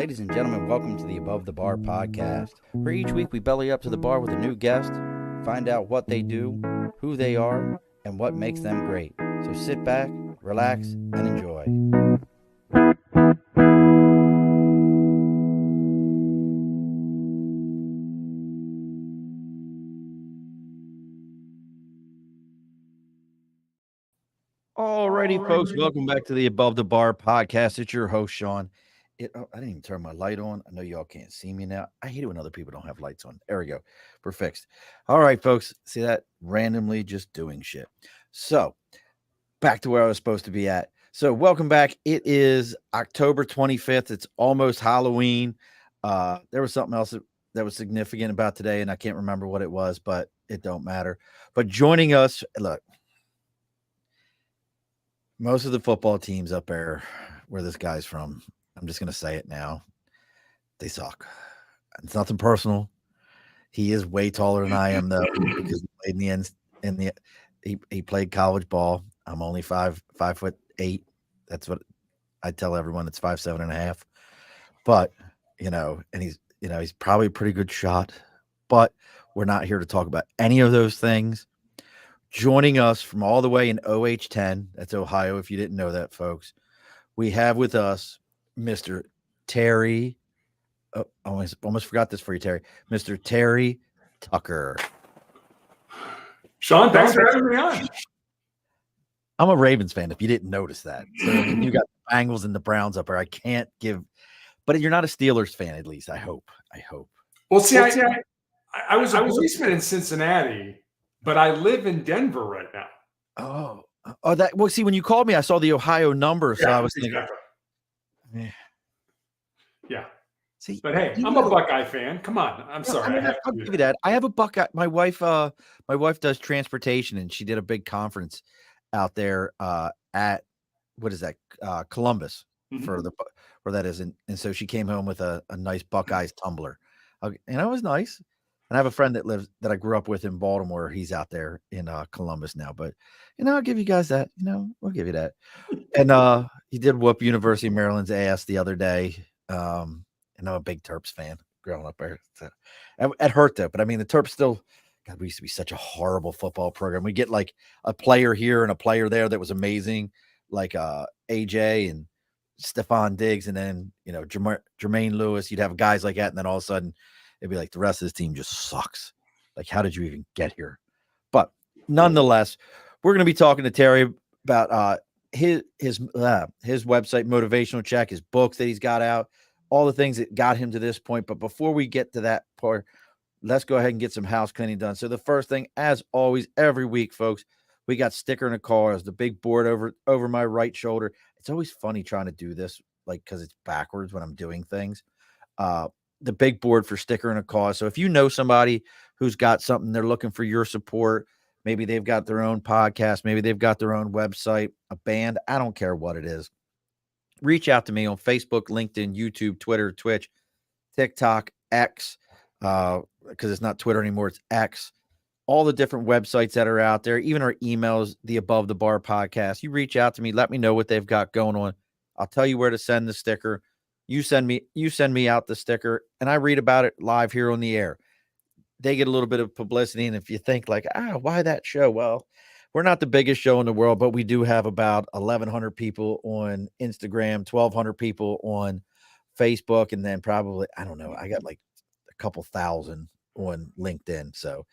Ladies and gentlemen, welcome to the Above the Bar podcast, where each week we belly up to the bar with a new guest, find out what they do, who they are, and what makes them great. So sit back, relax, and enjoy. Alrighty, folks, welcome back to the Above the Bar podcast. It's your host, Sean. I didn't even turn my light on. I know y'all can't see me now. I hate it when other people don't have lights on. There we go. We're fixed. All right, folks. See that? Randomly just doing shit. So back to where I was supposed to be at. So welcome back. It is October 25th. It's almost Halloween. There was something else that was significant about today, and I can't remember what it was, but it don't matter. But joining us, look, most of the football teams up there where this guy's from, I'm just going to say it now, they suck. It's nothing personal. He is way taller than I am, though, because he played he played college ball. I'm only 5'8". That's what I tell everyone. It's 5'7.5". But and he's probably a pretty good shot. But we're not here to talk about any of those things. Joining us from all the way in OH10, that's Ohio. If you didn't know that, folks, we have with us Mr. Terry. Oh, I almost forgot this for you, Terry. Mr. Terry Tucker. Sean, thanks for having me on. I'm a Ravens fan, if you didn't notice that. So you got the Bengals and the Browns up there. I can't give, but you're not a Steelers fan, at least. I hope. Well, see, I was a policeman in Cincinnati, but I live in Denver right now. Well, see, when you called me, I saw the Ohio number, so I was thinking. Yeah. See, but hey, I'm a Buckeye fan. Come on, I'm sorry. I'll give you that. I have a Buckeye. My wife does transportation, and she did a big conference out there at what is that? Columbus for where that is, and so she came home with a nice Buckeyes tumbler, and it was nice. And I have a friend that I grew up with in Baltimore. He's out there in Columbus now, but I'll give you guys that. We'll give you that. And he did whoop University of Maryland's ass the other day. And I'm a big Terps fan growing up there. So it hurt though, but I mean the Terps still. God, we used to be such a horrible football program. We get like a player here and a player there that was amazing, like AJ and Stephon Diggs, and then Jermaine Lewis. You'd have guys like that, and then all of a sudden it'd be like the rest of this team just sucks. Like, how did you even get here? But nonetheless, we're going to be talking to Terry about his website, Motivational Check, his books that he's got out, all the things that got him to this point. But before we get to that part, let's go ahead and get some house cleaning done. So the first thing, as always, every week, folks, we got sticker in the cars, the big board over my right shoulder. It's always funny trying to do this, like, because it's backwards when I'm doing things. The big board for sticker in a cause. So if you know somebody who's got something, they're looking for your support, maybe they've got their own podcast, maybe they've got their own website, a band, I don't care what it is. Reach out to me on Facebook, LinkedIn, YouTube, Twitter, Twitch, TikTok, X, because it's not Twitter anymore, it's X. All the different websites that are out there, even our emails, the Above the Bar podcast. You reach out to me, let me know what they've got going on. I'll tell you where to send the sticker. You send me out the sticker, and I read about it live here on the air. They get a little bit of publicity, and if you think like, why that show? Well, we're not the biggest show in the world, but we do have about 1,100 people on Instagram, 1,200 people on Facebook, and then probably, I don't know, I got like a couple thousand on LinkedIn. So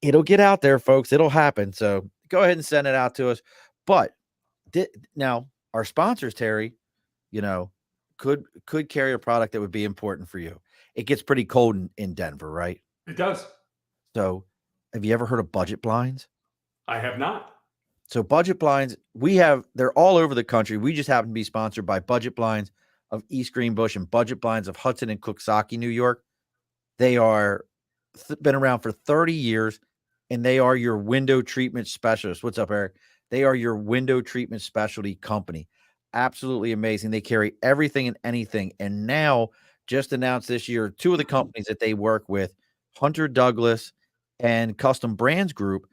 it'll get out there, folks. It'll happen. So go ahead and send it out to us. But now our sponsors, Terry, could carry a product that would be important for you. It gets pretty cold in Denver, right? It does. So have you ever heard of budget blinds? I have not. So budget blinds, they're all over the country. We just happen to be sponsored by Budget Blinds of East Greenbush and Budget Blinds of Hudson and Coxsackie, New York. They are been around for 30 years, and they are your window treatment specialist. What's up, Eric? They are your window treatment specialty company. Absolutely amazing. They carry everything and anything. And now, just announced this year, two of the companies that they work with, Hunter Douglas and Custom Brands Group,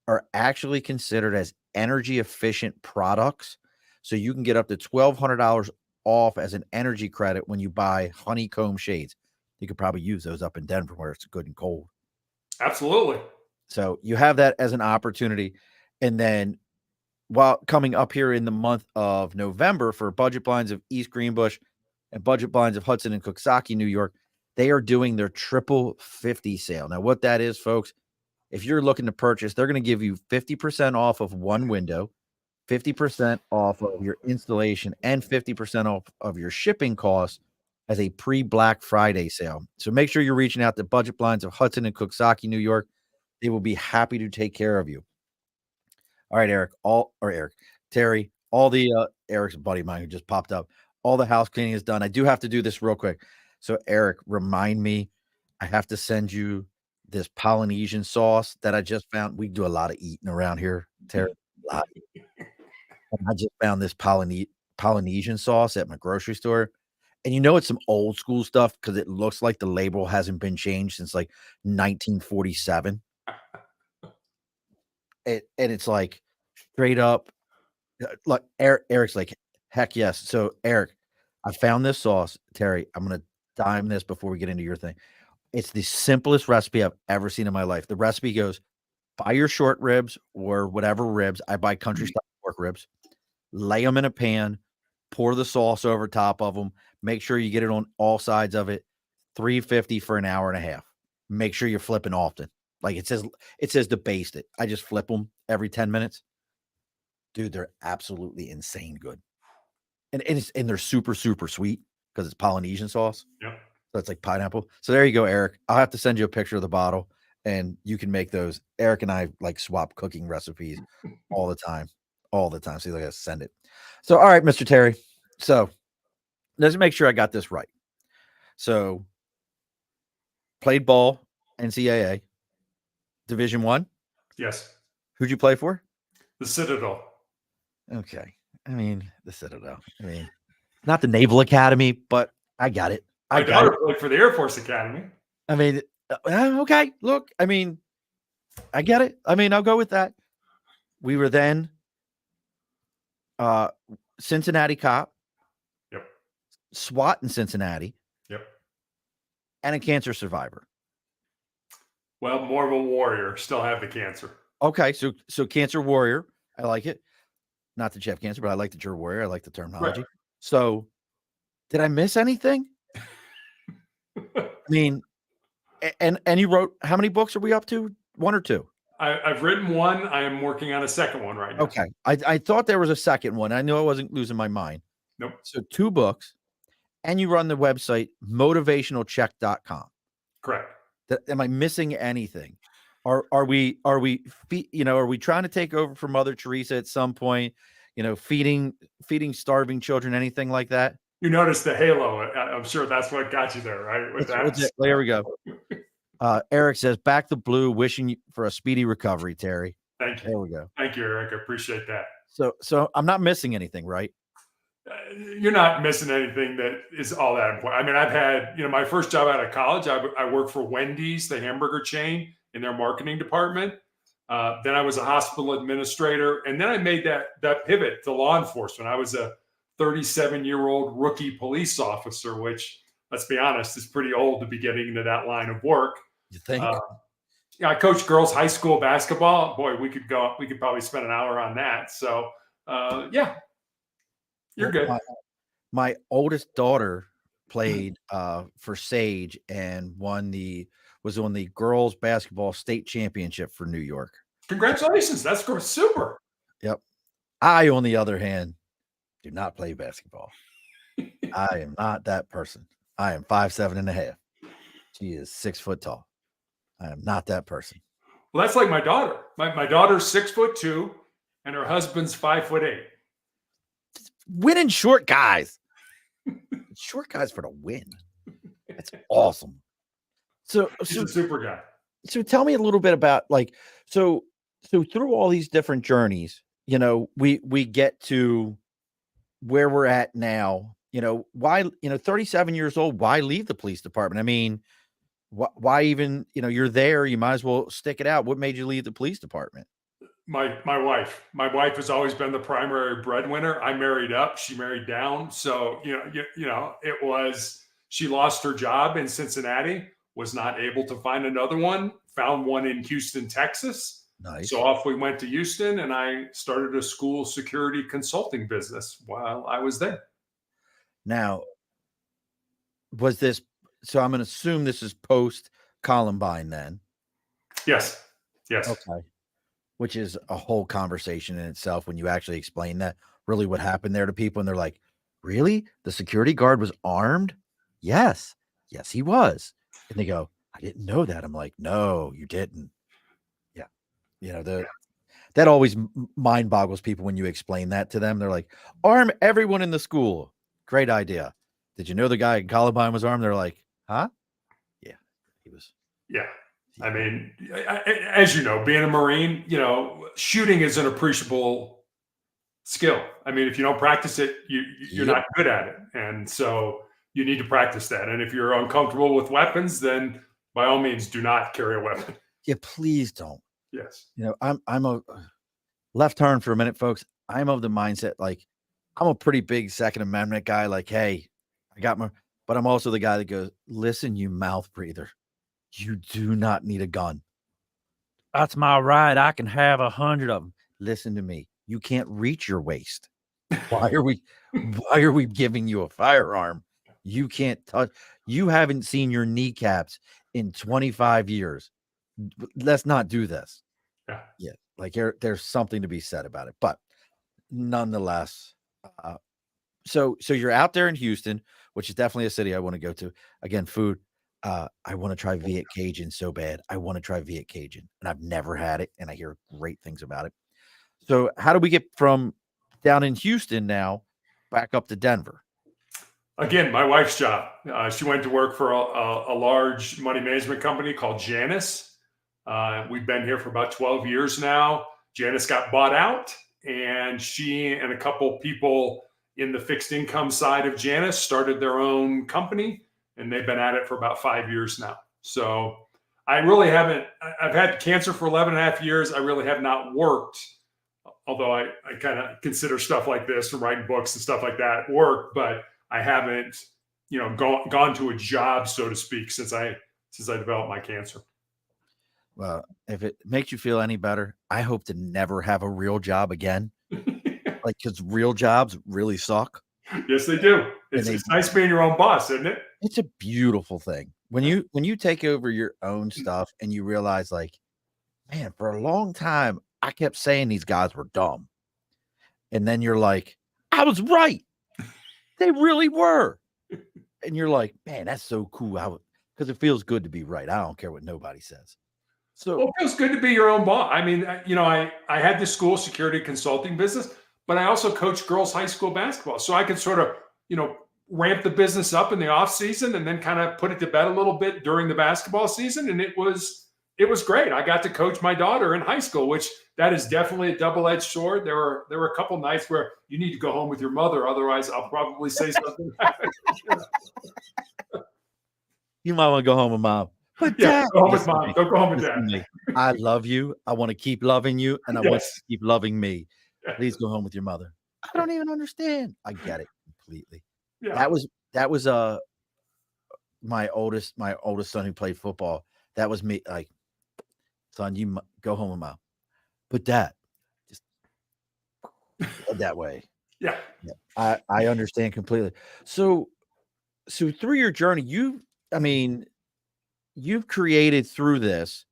are actually considered as energy efficient products. So you can get up to $1,200 off as an energy credit when you buy honeycomb shades. You could probably use those up in Denver where it's good and cold. Absolutely. So you have that as an opportunity. And then while coming up here in the month of November for budget blinds of East Greenbush and budget blinds of Hudson and Coxsackie, New York, they are doing their triple 50 sale. Now, what that is, folks, if you're looking to purchase, they're going to give you 50% off of one window, 50% off of your installation, and 50% off of your shipping costs as a pre-Black Friday sale. So make sure you're reaching out to budget blinds of Hudson and Coxsackie, New York. They will be happy to take care of you. All right, Terry, all the Eric's a buddy of mine who just popped up. All the house cleaning is done. I do have to do this real quick. So, Eric, remind me, I have to send you this Polynesian sauce that I just found. We do a lot of eating around here, Terry. A lot. And I just found this Polynesian sauce at my grocery store. And you know it's some old school stuff because it looks like the label hasn't been changed since like 1947. And it's like straight up, like Eric's like, heck yes. So Eric, I found this sauce, Terry. I'm gonna dime this before we get into your thing. It's the simplest recipe I've ever seen in my life. The recipe goes: buy your short ribs or whatever ribs. I buy country style pork ribs. Lay them in a pan. Pour the sauce over top of them. Make sure you get it on all sides of it. $3.50 for an hour and a half. Make sure you're flipping often. Like it says to baste it. I just flip them every 10 minutes. Dude, they're absolutely insane good. And they're super, super sweet because it's Polynesian sauce. Yep. So it's like pineapple. So there you go, Eric. I'll have to send you a picture of the bottle and you can make those. Eric and I like swap cooking recipes all the time. All the time. So you gotta send it. So all right, Mr. Terry. So let's make sure I got this right. So played ball, NCAA, Division I. Yes. Who'd you play for? The Citadel. Okay. I mean, the Citadel. I mean, not the Naval Academy, but I got it. My daughter played for the Air Force Academy. I mean, okay. Look, I mean, I get it. I mean, I'll go with that. We were then Cincinnati cop. Yep. SWAT in Cincinnati. Yep. And a cancer survivor. Well, more of a warrior. Still have the cancer. Okay, so cancer warrior. I like it. Not that you have cancer, but I like that you're a warrior. I like the terminology. Right. So, did I miss anything? I mean, and you wrote, how many books are we up to? One or two? I've written one. I am working on a second one right now. Okay. I thought there was a second one. I knew I wasn't losing my mind. Nope. So 2 books, and you run the website motivationalcheck.com. Correct. Am I missing anything? Are we trying to take over from Mother Teresa at some point? You know, feeding starving children, anything like that? You noticed the halo. I'm sure that's what got you there, right? With that. There we go. Eric says, back the blue, wishing for a speedy recovery, Terry. Thank you. There we go. Thank you, Eric. I appreciate that. So I'm not missing anything, right? You're not missing anything that is all that important. I mean, I've had, my first job out of college, I worked for Wendy's, the hamburger chain, in their marketing department. Then I was a hospital administrator. And then I made that pivot to law enforcement. I was a 37-year-old rookie police officer, which, let's be honest, is pretty old to be getting into that line of work. You think? I coached girls high school basketball. Boy, we could probably spend an hour on that. So, yeah. You're good. My oldest daughter played for Sage and was on the girls basketball state championship for New York. Congratulations. That's super. Yep. I, on the other hand, do not play basketball. I am not that person. I am 5'7.5". She is 6 foot tall. I am not that person. Well, that's like my daughter. My daughter's 6'2", and her husband's 5'8". Winning short guys. Short guys for the win. That's awesome. So he's a super guy. So tell me a little bit about so through all these different journeys, we get to where we're at now. Why 37 years old, why leave the police department? I mean, why even, you're there, you might as well stick it out. What made you leave the police department? My wife has always been the primary breadwinner. I married up, she married down. So, it was she lost her job in Cincinnati, was not able to find another one, found one in Houston, Texas. So Nice. off we went to Houston and I started a school security consulting business while I was there. Now, was this so I'm gonna assume this is post Columbine then. Yes. Yes. Okay. Which is a whole conversation in itself when you actually explain that really what happened there to people, and they're like, "Really? The security guard was armed?" "Yes. Yes, he was." And they go, "I didn't know that." I'm like, "No, you didn't." Yeah. The that always mind boggles people when you explain that to them. They're like, "Arm everyone in the school." Great idea. Did you know the guy in Columbine was armed? They're like, "Huh?" Yeah, he was. Yeah. Yeah. I mean, as you know, being a Marine, shooting is an appreciable skill. I mean, if you don't practice it, you're Yep. not good at it. And so you need to practice that. And if you're uncomfortable with weapons, then by all means, do not carry a weapon. Yeah, please don't. Yes. I'm a left turn for a minute, folks. I'm of the mindset like I'm a pretty big Second Amendment guy. Like, hey, I got my, but I'm also the guy that goes, listen, you mouth breather, you do not need a gun. That's my right. I can have 100 of them. Listen to me. You can't reach your waist. Why are we why are we giving you a firearm? You can't touch you haven't seen your kneecaps in 25 years. Let's not do this. Yeah. Yeah. Like there's something to be said about it. But nonetheless, uh, so you're out there in Houston, which is definitely a city I want to go to. Again, food. I want to try Viet Cajun so bad. I want to try Viet Cajun, and I've never had it, and I hear great things about it. So, how do we get from down in Houston now back up to Denver? Again, my wife's job. She went to work for a large money management company called Janus. We've been here for about 12 years now. Janus got bought out, and she and a couple people in the fixed income side of Janus started their own company, and they've been at it for about 5 years now. So I really haven't, I've had cancer for 11 and a half years. I really have not worked, although I kind of consider stuff like this and writing books and stuff like that work, but I haven't, gone to a job, so to speak, since I developed my cancer. Well, if it makes you feel any better, I hope to never have a real job again. Like, because real jobs really suck, Yes, they do. and It's nice being your own boss, isn't it? it's a beautiful thing when you take over your own stuff and you realize, like, man, for a long time I kept saying these guys were dumb, and then you're like, I was right. They really were, and you're like, man, that's so cool. Because it feels good to be right. I don't care what nobody says. So, Well, it feels good to be your own boss. I mean, I had this school security consulting business, but I also coached girls high school basketball, so I could sort of, ramp the business up in the off season and then kind of put it to bed a little bit during the basketball season, and it was great. I got to coach my daughter in high school, which that is definitely a double-edged sword. There were a couple nights where you need to go home with your mother, otherwise I'll probably say something. you might wanna go home with mom. But Yeah, dad, go home with listen to mom. me, Don't go home with listen dad. to me. I love you. I wanna keep loving you, and I want you Yes. to keep loving me. Please go home with your mother. I don't even understand. I get it completely. Yeah. That was my oldest son who played football. That was me, like, "Son, you mu go home with mom." But dad, just that way. Yeah. Yeah, I understand completely. So through your journey, I mean, you've created through this,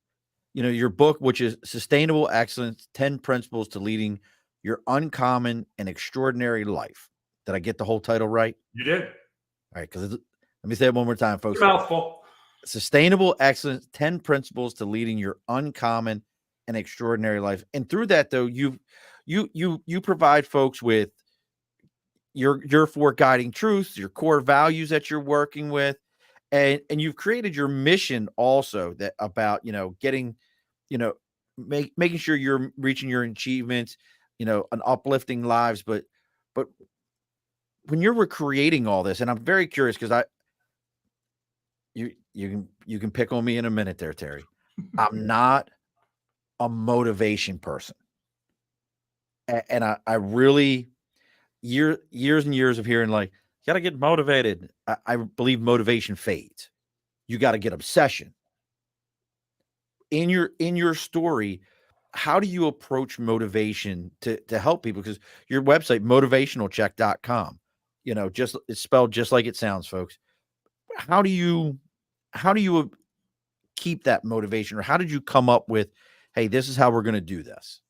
your book, which is Sustainable Excellence: 10 Principles to Leading Your Uncommon and Extraordinary Life. Did I get the whole title right? You did. All right, because let me say it one more time, It's a folks. mouthful. Sustainable Excellence: 10 Principles to Leading Your Uncommon and Extraordinary Life. And through that, though, you provide folks with your four guiding truths, your core values that you're working with, and you've created your mission also that about, getting, you know, making sure you're reaching your achievements, and uplifting lives. But when you were creating all this, and I'm very curious because you can pick on me in a minute there, Terry. I'm not a motivation person. And I really years and years of hearing like, you got to get motivated. I believe motivation fades. You got to get obsession. In your story, how do you approach motivation to help people? Because your website, motivationalcheck.com, just it's spelled just like it sounds, folks. How do you keep that motivation, or how did you come up with, hey, this is how we're going to do this?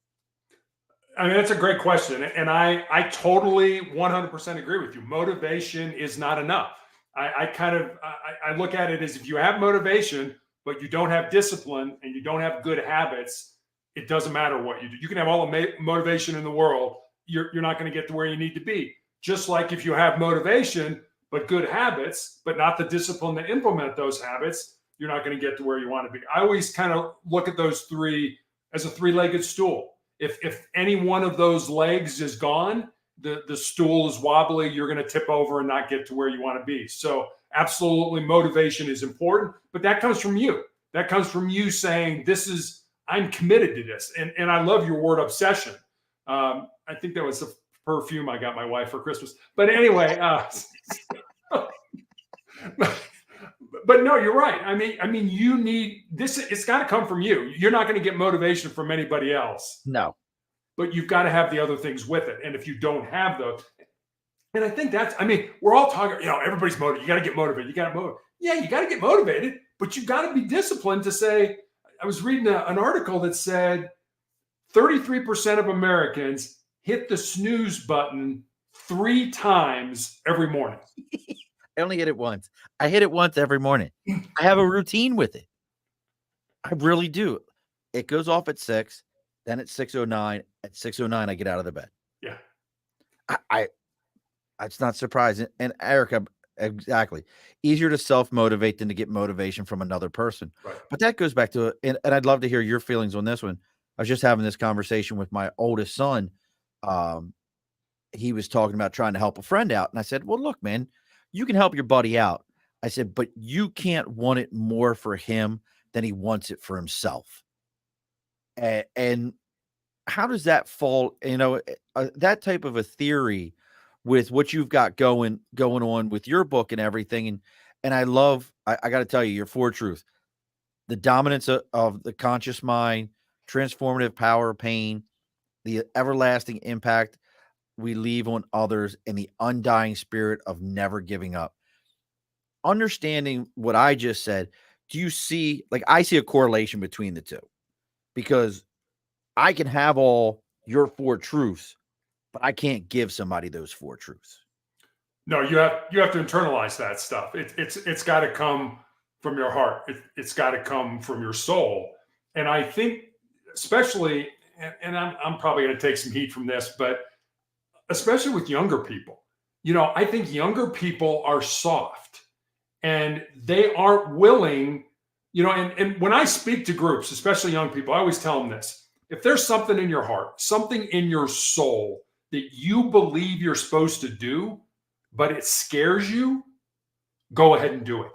I mean, that's a great question. And I totally 100% agree with you. Motivation is not enough. I look at it as if you have motivation, but you don't have discipline and you don't have good habits, it doesn't matter what you do. You can have all the motivation in the world. You're not going to get to where you need to be. Just like if you have motivation, but good habits, but not the discipline to implement those habits, you're not going to get to where you want to be. I always kind of look at those three as a three-legged stool. If any one of those legs is gone, the stool is wobbly, you're going to tip over and not get to where you want to be. So absolutely motivation is important, but that comes from you. That comes from you saying, I'm committed to this. And I love your word obsession. I think that was the perfume I got my wife for Christmas. But anyway, but no, you're right. I mean, you need this. It's got to come from you. You're not going to get motivation from anybody else. No. But you've got to have the other things with it. And if you don't have those, and I think we're all talking, everybody's motivated. You got to get motivated. You got to motivate. Yeah, you got to get motivated, but you got to be disciplined to say, I was reading an article that said 33% of Americans hit the snooze button 3 times every morning. I only hit it once. I hit it once every morning. I have a routine with it. I really do. It goes off at 6, then at 6:09. At 6:09, I get out of the bed. Yeah. It's not surprising. And Erica, exactly. Easier to self-motivate than to get motivation from another person. Right. But that goes back to, and I'd love to hear your feelings on this one. I was just having this conversation with my oldest son. He was talking about trying to help a friend out. And I said, well, look, man, you can help your buddy out. I said, but you can't want it more for him than he wants it for himself. And how does that fall, that type of a theory with what you've got going on with your book and everything. And I love, I got to tell you, your 4 truth, the dominance of the conscious mind, transformative power of pain, the everlasting impact we leave on others, and the undying spirit of never giving up. Understanding what I just said, do you see, I see a correlation between the two, because I can have all your 4 truths, but I can't give somebody those 4 truths. No, you have to internalize that stuff. It's got to come from your heart. It's got to come from your soul. And I think, especially, and I'm probably going to take some heat from this, but especially with younger people, I think younger people are soft and they aren't willing, and when I speak to groups, especially young people, I always tell them this: if there's something in your heart, something in your soul that you believe you're supposed to do, but it scares you, go ahead and do it.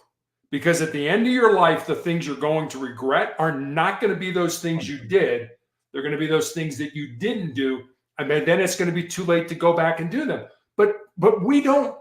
Because at the end of your life, the things you're going to regret are not going to be those things you did. They're going to be those things that you didn't do. I mean, then it's going to be too late to go back and do them. But we don't,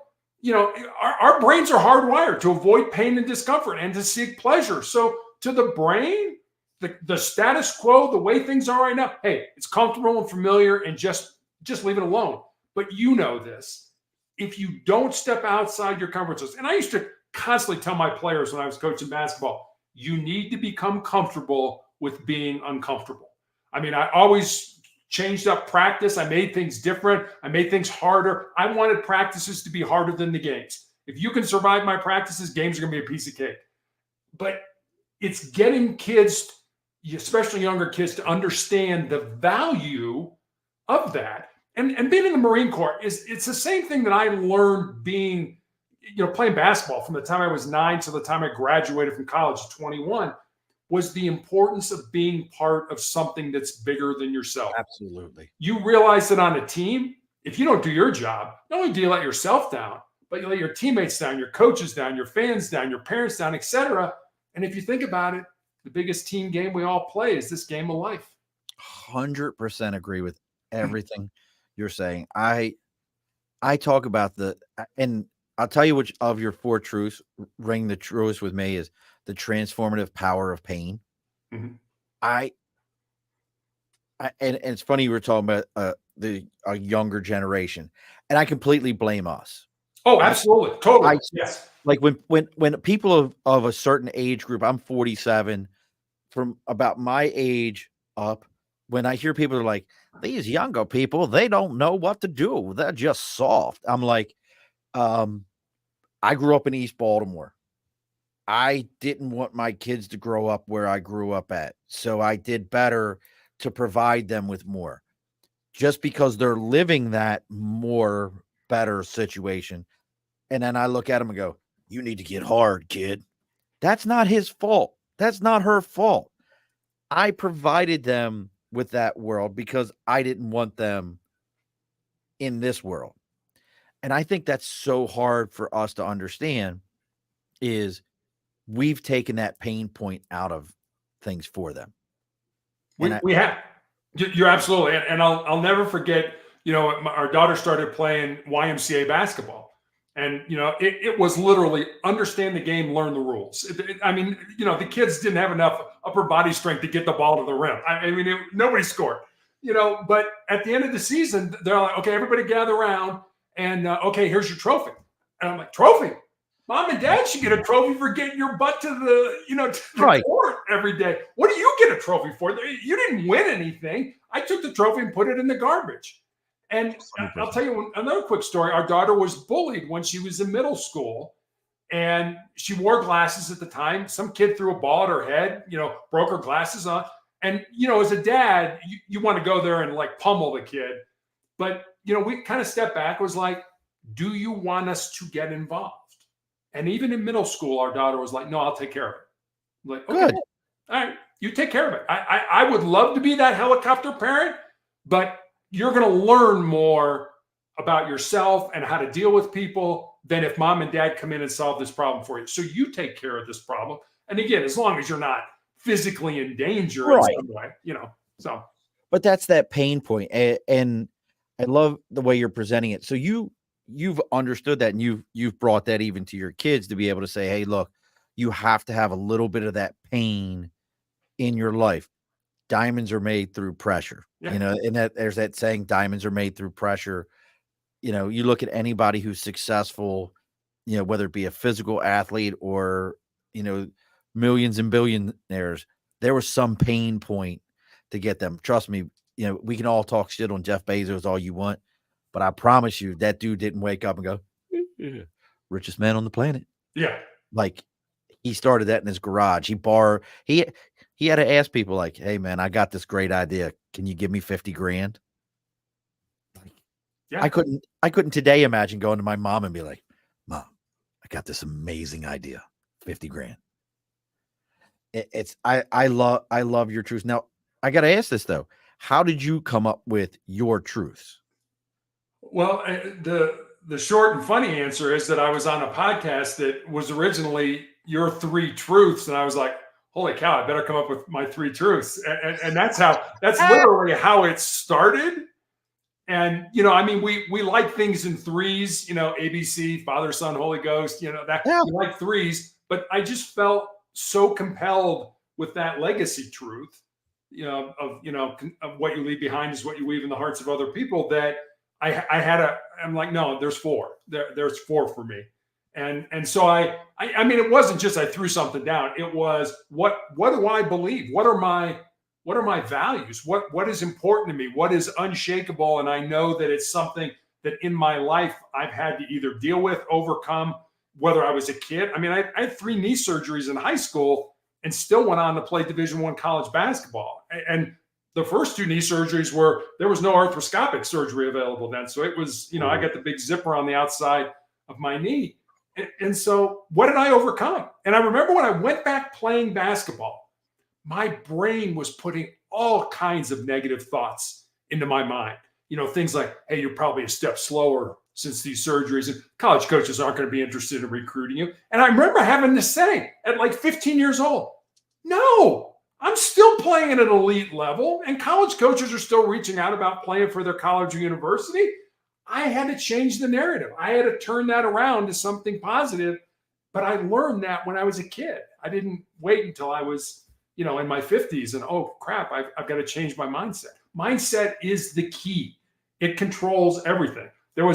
our brains are hardwired to avoid pain and discomfort and to seek pleasure. So to the brain, the status quo, the way things are right now, hey, it's comfortable and familiar, and just leave it alone. But you know this. If you don't step outside your comfort zone, and I used to constantly tell my players when I was coaching basketball, you need to become comfortable with being uncomfortable. I mean, I always changed up practice. I made things different. I made things harder. I wanted practices to be harder than the games. If you can survive my practices, games are going to be a piece of cake. But it's getting kids, especially younger kids, to understand the value of that. And being in the Marine Corps it's the same thing that I learned being, playing basketball from the time I was 9 to the time I graduated from college at 21, was the importance of being part of something that's bigger than yourself. Absolutely. You realize that on a team, if you don't do your job, not only do you let yourself down, but you let your teammates down, your coaches down, your fans down, your parents down, etc. And if you think about it, the biggest team game we all play is this game of life. 100% agree with everything you're saying. I talk about and I'll tell you which of your 4 truths ring the truest with me is the transformative power of pain. Mhm. I and it's funny you were talking about a younger generation, and I completely blame us. Oh, I absolutely. I Totally. Yes. like when people of a certain age group, I'm 47, from about my age up, when I hear people are like, these younger people, they don't know what to do. They're just soft. I'm like, um, I grew up in East Baltimore. I didn't want my kids to grow up where I grew up at. So I did better to provide them with more. Just because they're living that more better situation. And then I look at them and go, you need to get hard, kid. That's not his fault. That's not her fault. I provided them with that world because I didn't want them in this world. And I think that's so hard for us to understand is we've taken that pain point out of things for them. And We have. You're absolutely, and I'll never forget. Our daughter started playing YMCA basketball, and it was literally understand the game, learn the rules. I mean, the kids didn't have enough upper body strength to get the ball to the rim. I mean, nobody scored. But at the end of the season, they're like, okay, everybody gather around, and okay, here's your trophy. And I'm like, trophy? Mom and dad should get a trophy for getting your butt to the right. court every day. What do you get a trophy for? You didn't win anything. I took the trophy and put it in the garbage. And I'll 100%. tell you another quick story. Our daughter was bullied when she was in middle school, and she wore glasses at the time. Some kid threw a ball at her head, broke her glasses on. And, as a dad, you want to go there and like pummel the kid. But, we kind of stepped back, was like, do you want us to get involved? And even in middle school, our daughter was like, no, I'll take care of it. I'm like, okay, Good. all right, you take care of it. I would love to be that helicopter parent, but you're going to learn more about yourself and how to deal with people than if mom and dad come in and solve this problem for you. So you take care of this problem. And again, as long as you're not physically in danger in Right. some way, so. But that's that pain point. And I love the way you're presenting it. So you've understood that, and you've brought that even to your kids to be able to say, hey, look, you have to have a little bit of that pain in your life. Diamonds are made through pressure, Yeah. And that there's that saying, diamonds are made through pressure. You look at anybody who's successful, whether it be a physical athlete or, millions and billionaires, there was some pain point to get them. Trust me, we can all talk shit on Jeff Bezos all you want, but I promise you that dude didn't wake up and go, "Yeah, richest man on the planet." Yeah. Like, he started that in his garage. He had to ask people like, "Hey man, I got this great idea. Can you give me 50 grand?" Like, Yeah. I couldn't today imagine going to my mom and be like, "Mom, I got this amazing idea. 50 grand." I love your truth. Now, I got to ask this though. How did you come up with your truths? Well, the short and funny answer is that I was on a podcast that was originally your 3 truths, and I was like, "Holy cow! I better come up with my 3 truths." And that's literally how it started. And I mean, we like things in threes. ABC, Father, Son, Holy Ghost. That Yeah. we like threes, but I just felt so compelled with that legacy truth. Of what you leave behind is what you leave in the hearts of other people. That I'm like, no, there's 4. There's 4 for me. And so I mean, it wasn't just I threw something down. It was what do I believe? What are my values? What is important to me? What is unshakable? And I know that it's something that in my life I've had to either deal with, overcome, whether I was a kid. I mean, I had 3 knee surgeries in high school and still went on to play Division I college basketball. And the first 2 knee surgeries there was no arthroscopic surgery available then. So it was, I got the big zipper on the outside of my knee. And so what did I overcome? And I remember when I went back playing basketball, my brain was putting all kinds of negative thoughts into my mind. Things like, hey, you're probably a step slower since these surgeries, and college coaches aren't going to be interested in recruiting you. And I remember having to say at like 15 years old, no, I'm still playing at an elite level, and college coaches are still reaching out about playing for their college or university. I had to change the narrative. I had to turn that around to something positive. But I learned that when I was a kid. I didn't wait until I was, in my 50s and, oh crap, I've got to change my mindset. Mindset is the key. It controls everything. I'm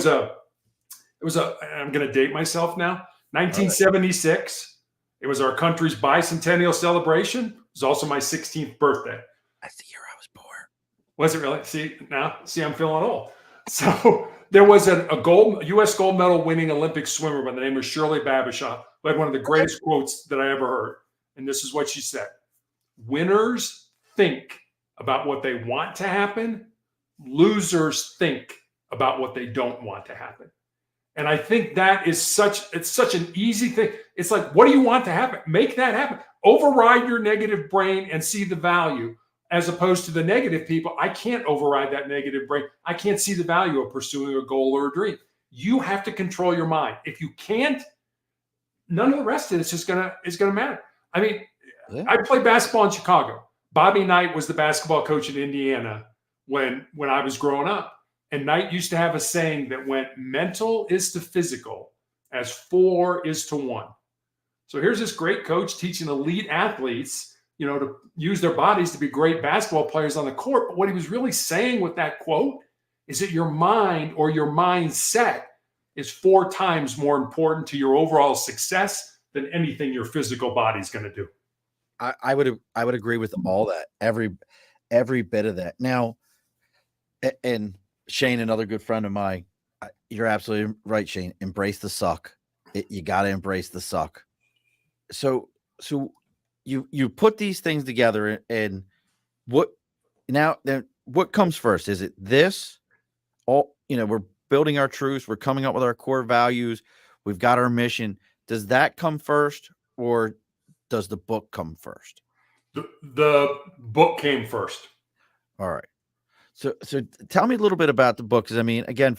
going to date myself now, 1976. It was our country's bicentennial celebration. It was also my 16th birthday. That's the year I was born. Was it really? See, I'm feeling old. So there was a U.S. gold medal winning Olympic swimmer by the name of Shirley Babashaw, who had one of the greatest quotes that I ever heard. And this is what she said: winners think about what they want to happen. Losers think about what they don't want to happen. And I think that is such an easy thing. It's like, what do you want to happen? Make that happen. Override your negative brain and see the value. As opposed to the negative people, I can't override that negative brain. I can't see the value of pursuing a goal or a dream. You have to control your mind. If you can't, none of the rest of this is gonna matter. I mean, yeah. I played basketball in Chicago. Bobby Knight was the basketball coach in Indiana when I was growing up. And Knight used to have a saying that went, mental is to physical as 4 is to 1. So here's this great coach teaching elite athletes, to use their bodies to be great basketball players on the court. But what he was really saying with that quote is that your mind or your mindset is 4 times more important to your overall success than anything your physical body is going to do. I would agree with all that, every bit of that. Now, and Shane, another good friend of mine, you're absolutely right, Shane. Embrace the suck. You got to embrace the suck. So you put these things together, and what comes first? Is it this? We're building our truths. We're coming up with our core values. We've got our mission. Does that come first, or does the book come first? The book came first. All right. So tell me a little bit about the book. Because I mean, again,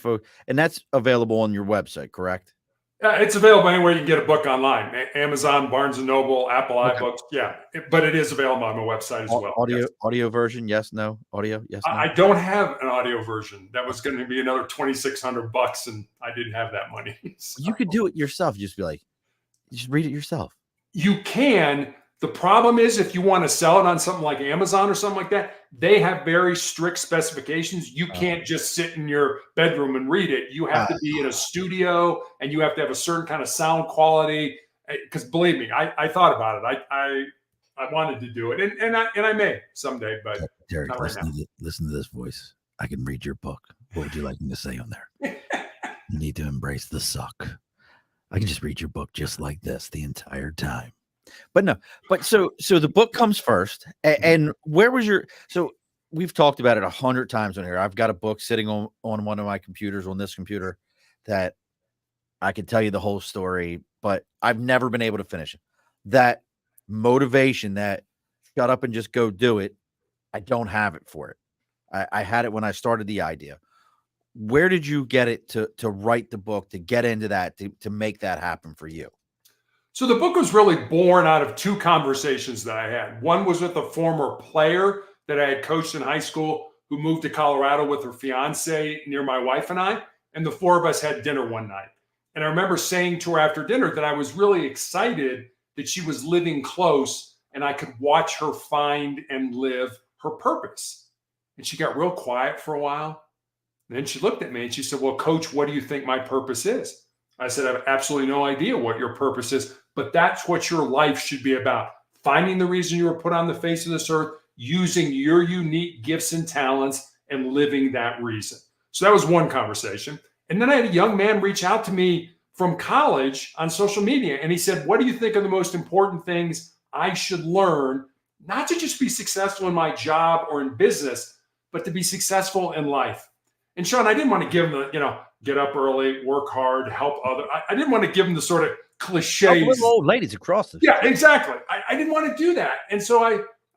and that's available on your website, correct? It's available anywhere you can get a book online. Amazon, Barnes & Noble, Apple iBooks. Yeah, but it is available on my website as well. Audio version, yes, no? Audio, yes, no? I don't have an audio version. That was going to be another $2,600, and I didn't have that money. So. You could do it yourself. Just read it yourself. You can. The problem is, if you want to sell it on something like Amazon or something like that, they have very strict specifications. You can't just sit in your bedroom and read it. You have to be in a studio, and you have to have a certain kind of sound quality. Because believe me, I thought about it. I wanted to do it, and I may someday, but Derek, not right now. Listen to this voice. I can read your book. What would you like me to say on there? You need to embrace the suck. I can just read your book just like this the entire time. But so the book comes first, and where was so we've talked about it 100 times on here. I've got a book sitting on one of my computers, on this computer, that I could tell you the whole story, but I've never been able to finish it. That motivation, that shut up and just go do it, I don't have it for it. I had it when I started the idea. Where did you get it to write the book, to get into that, to make that happen for you? So the book was really born out of 2 conversations that I had. One was with a former player that I had coached in high school who moved to Colorado with her fiance near my wife and I, and the 4 of us had dinner one night. And I remember saying to her after dinner that I was really excited that she was living close and I could watch her find and live her purpose. And she got real quiet for a while. And then she looked at me and she said, well, Coach, what do you think my purpose is? I said, I have absolutely no idea what your purpose is, but that's what your life should be about. Finding the reason you were put on the face of this earth, using your unique gifts and talents, and living that reason. So that was one conversation. And then I had a young man reach out to me from college on social media, and he said, what do you think are the most important things I should learn, not to just be successful in my job or in business, but to be successful in life? And Sean, I didn't want to give him the, get up early, work hard, help others. I didn't want to give him the sort of cliches. Old ladies across the Yeah, exactly. I didn't want to do that. And so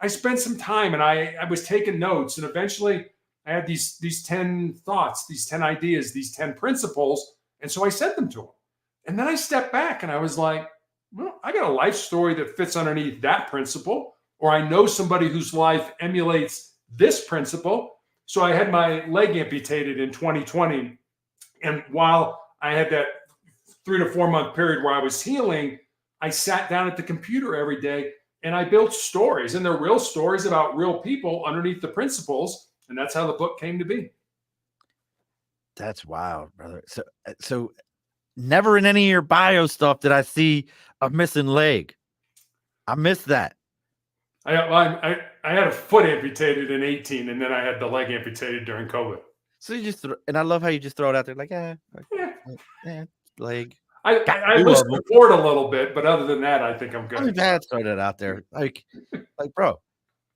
I spent some time, and I was taking notes, and eventually I had these 10 thoughts, these 10 ideas, these 10 principles. And so I sent them to him. And then I stepped back and I was like, well, I got a life story that fits underneath that principle, or I know somebody whose life emulates this principle. So I had my leg amputated in 2020. And while I had that 3 to 4 month period where I was healing, I sat down at the computer every day and I built stories, and they're real stories about real people underneath the principles. And that's how the book came to be. That's wild, brother. So never in any of your bio stuff did I see a missing leg. I missed that. I had a foot amputated in 18, and then I had the leg amputated during COVID. So you just and I love how you just throw it out there like, Yeah. leg. I listen to Ford a little bit, but other than that, I think I'm good. I'm glad throw that out there. Like, bro,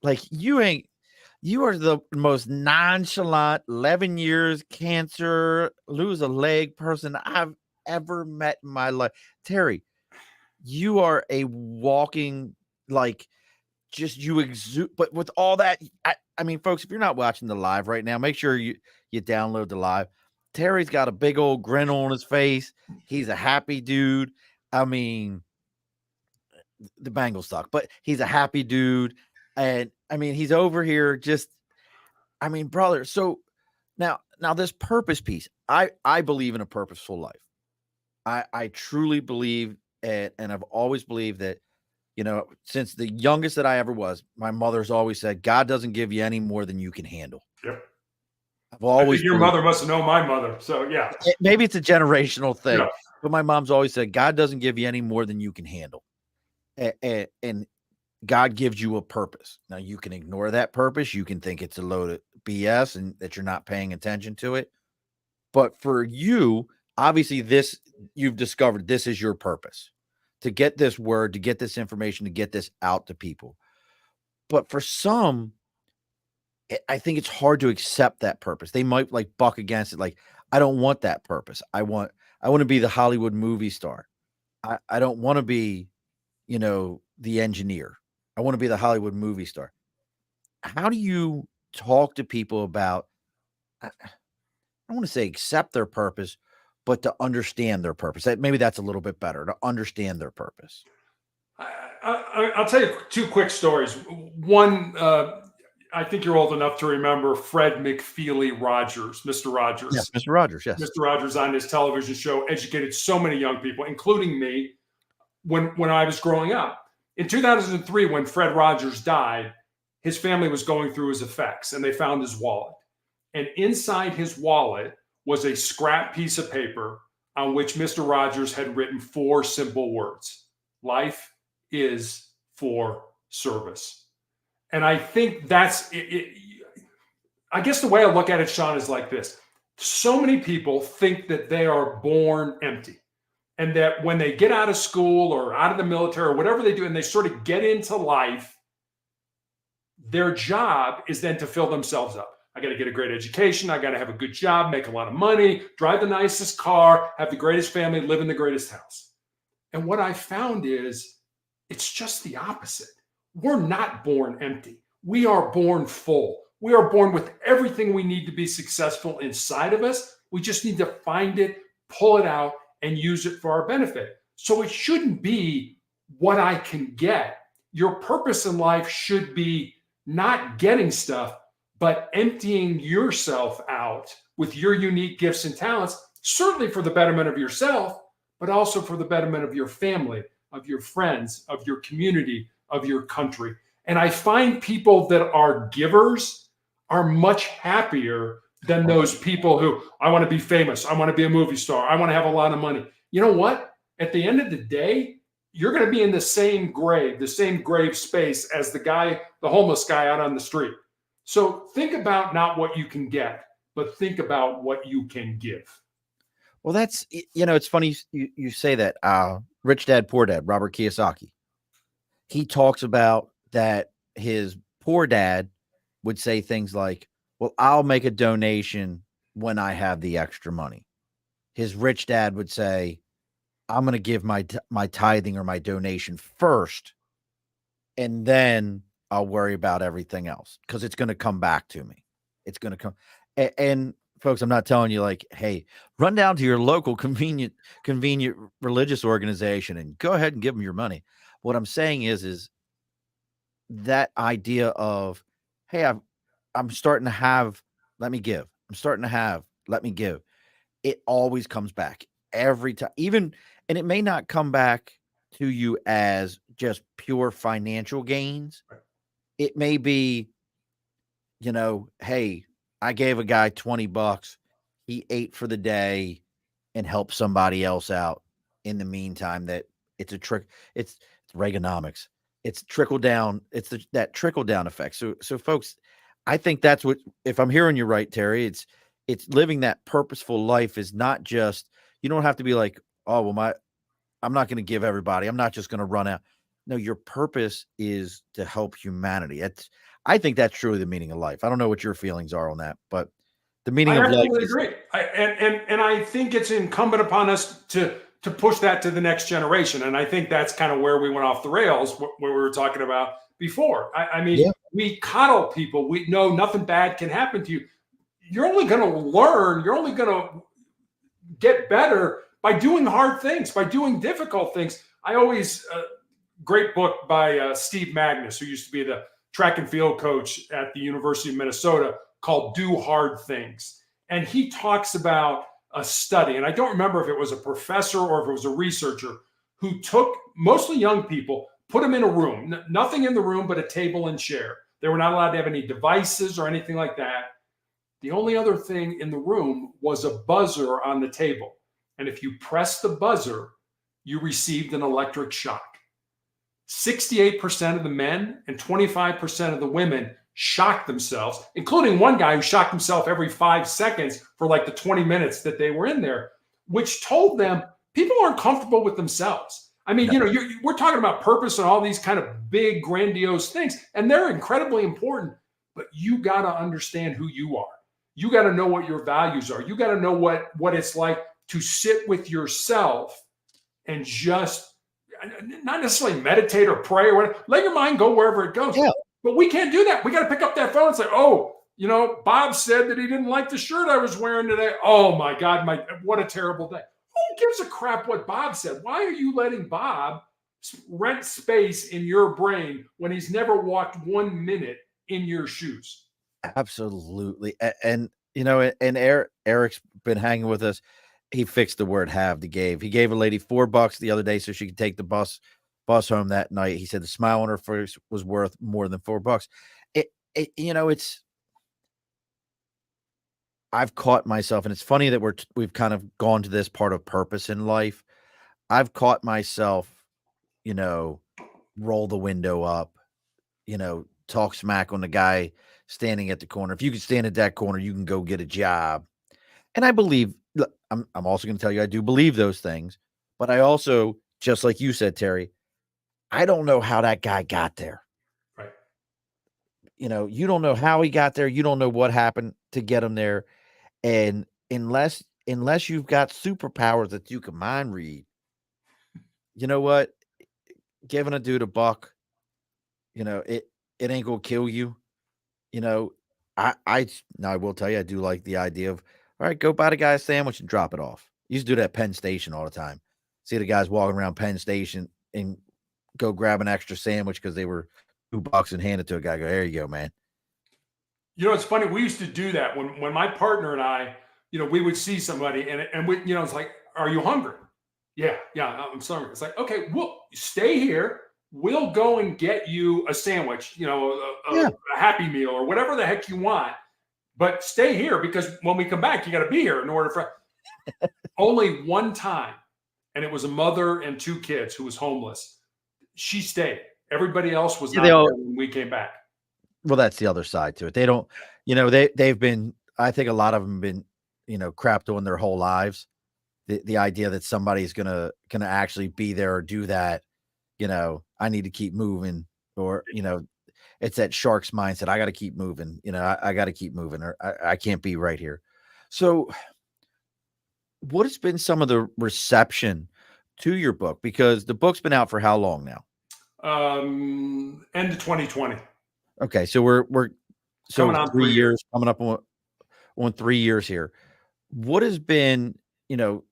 like you are the most nonchalant 11 years cancer, lose a leg person I've ever met in my life. Terry, you are a walking, like, just you exude, but with all that, I mean, folks, if you're not watching the live right now, make sure you download the live. Terry's got a big old grin on his face. He's a happy dude. I mean, the Bengals suck, but he's a happy dude. And I mean, he's over here just, I mean, brother. So now this purpose piece, I believe in a purposeful life. I truly believe it, and I've always believed that, you know, since the youngest that I ever was, my mother's always said, God doesn't give you any more than you can handle. Yep. I've always I think your mother must have known my mother. So yeah. Maybe it's a generational thing, Yeah. but my mom's always said, God doesn't give you any more than you can handle. And God gives you a purpose. Now you can ignore that purpose. You can think it's a load of BS and that you're not paying attention to it. But for you, obviously you've discovered this is your purpose, to get this word, to get this information, to get this out to people. But for some, I think it's hard to accept that purpose. They might like buck against it. Like, I don't want that purpose. I want to be the Hollywood movie star. I don't want to be, you know, the engineer. I want to be the Hollywood movie star. How do you talk to people about, I want to say accept their purpose, but to understand their purpose? Maybe that's a little bit better, to understand their purpose. I'll tell you 2 quick stories. One, I think you're old enough to remember Fred McFeely Rogers, Mr. Rogers. Yes, Mr. Rogers, yes. Mr. Rogers on his television show educated so many young people, including me, when I was growing up. In 2003, when Fred Rogers died, his family was going through his effects, and they found his wallet. And inside his wallet was a scrap piece of paper on which Mr. Rogers had written 4 simple words: life is for service. And I think that's it. I guess the way I look at it, Sean, is like this. So many people think that they are born empty, and that when they get out of school or out of the military or whatever they do, and they sort of get into life, their job is then to fill themselves up. I got to get a great education. I got to have a good job, make a lot of money, drive the nicest car, have the greatest family, live in the greatest house. And what I found is it's just the opposite. We're not born empty. We are born full. We are born with everything we need to be successful inside of us. We just need to find it, pull it out, and use it for our benefit. So it shouldn't be what I can get. Your purpose in life should be not getting stuff, but emptying yourself out with your unique gifts and talents, certainly for the betterment of yourself, but also for the betterment of your family, of your friends, of your community, of your country. And I find people that are givers are much happier than those people who, I want to be famous, I want to be a movie star, I want to have a lot of money. You know what? At the end of the day, you're going to be in the same grave space as the homeless guy out on the street. So think about not what you can get, but think about what you can give. Well, that's, it's funny you say that. Rich Dad, Poor Dad, Robert Kiyosaki. He talks about that his poor dad would say things like, well, I'll make a donation when I have the extra money. His rich dad would say, I'm going to give my tithing or my donation first, and then I'll worry about everything else because it's going to come back to me. It's going to come. And folks, I'm not telling you like, hey, run down to your local convenient religious organization and go ahead and give them your money. What I'm saying is that idea of, hey, I'm starting to have, let me give. I'm starting to have, let me give. It always comes back every time. Even, and it may not come back to you as just pure financial gains. Right. It may be, hey, I gave a guy $20. He ate for the day and helped somebody else out in the meantime. That it's a trick. It's Reaganomics. It's trickle down. It's that trickle down effect. So folks, I think that's what, if I'm hearing you right, Terry, it's living that purposeful life is not just, you don't have to be like, oh, well, I'm not going to give everybody. I'm not just going to run out. No, your purpose is to help humanity. I think that's truly the meaning of life. I don't know what your feelings are on that, but the meaning I of life absolutely is, agree. And I think it's incumbent upon us to push that to the next generation. And I think that's kind of where we went off the rails, what we were talking about before. I mean, yeah, we coddle people. We know nothing bad can happen to you. You're only going to learn. You're only going to get better by doing hard things, by doing difficult things. I always, great book by Steve Magnus, who used to be the track and field coach at the University of Minnesota, called Do Hard Things. And he talks about a study, and I don't remember if it was a professor or if it was a researcher who took mostly young people, put them in a room, nothing in the room but a table and chair. They were not allowed to have any devices or anything like that. The only other thing in the room was a buzzer on the table. And if you pressed the buzzer, you received an electric shock. 68% of the men and 25% of the women shocked themselves, including one guy who shocked himself every 5 seconds for like the 20 minutes that they were in there, which told them people aren't comfortable with themselves. I mean, no, we're talking about purpose and all these kind of big, grandiose things, and they're incredibly important, but you got to understand who you are. You got to know what your values are. You got to know what it's like to sit with yourself and just not necessarily meditate or pray or whatever. Let your mind go wherever it goes. yeah, But we can't do that. We got to pick up that phone and say, oh, Bob said that he didn't like the shirt I was wearing today. Oh my God, what a terrible day. Who gives a crap what Bob said? Why are you letting Bob rent space in your brain when he's never walked 1 minute in your shoes? absolutely. And and Eric's been hanging with us. He fixed the word have to gave. He gave a lady $4 the other day so she could take the bus home that night. He said the smile on her face was worth more than $4. It's, I've caught myself, and it's funny that we've kind of gone to this part of purpose in life. I've caught myself, you know, roll the window up, talk smack on the guy standing at the corner. If you can stand at that corner, you can go get a job. And I believe, look, I'm also going to tell you, I do believe those things, but I also, just like you said, Terry, I don't know how that guy got there. Right. You don't know how he got there. You don't know what happened to get him there. And unless you've got superpowers that you can mind read, you know what? Giving a dude a buck, it ain't gonna kill you. You know, now I will tell you, I do like the idea of, all right, go buy the guy a sandwich and drop it off. Used to do that at Penn Station all the time. See the guys walking around Penn Station and go grab an extra sandwich because they were $2 and hand it to a guy. Go, there you go, man. It's funny. We used to do that when my partner and I, we would see somebody and we, it's like, are you hungry? Yeah, I'm sorry. It's like, okay, we'll stay here. We'll go and get you a sandwich, Yeah. a Happy Meal or whatever the heck you want. But stay here because when we come back, you got to be here in order for only one time. And it was a mother and two kids who was homeless. She stayed. Everybody else was Yeah, not there when we came back. well, that's the other side to it. They don't, they've been, I think a lot of them been, crapped on their whole lives. The idea that somebody's gonna actually be there or do that, I need to keep moving, or, it's that shark's mindset. I got to keep moving. I got to keep moving, or I can't be right here. So, what has been some of the reception to your book? Because the book's been out for how long now? End of 2020. Okay, so we're so Coming on 3 3 years. years, coming up on 3 years here. What has been,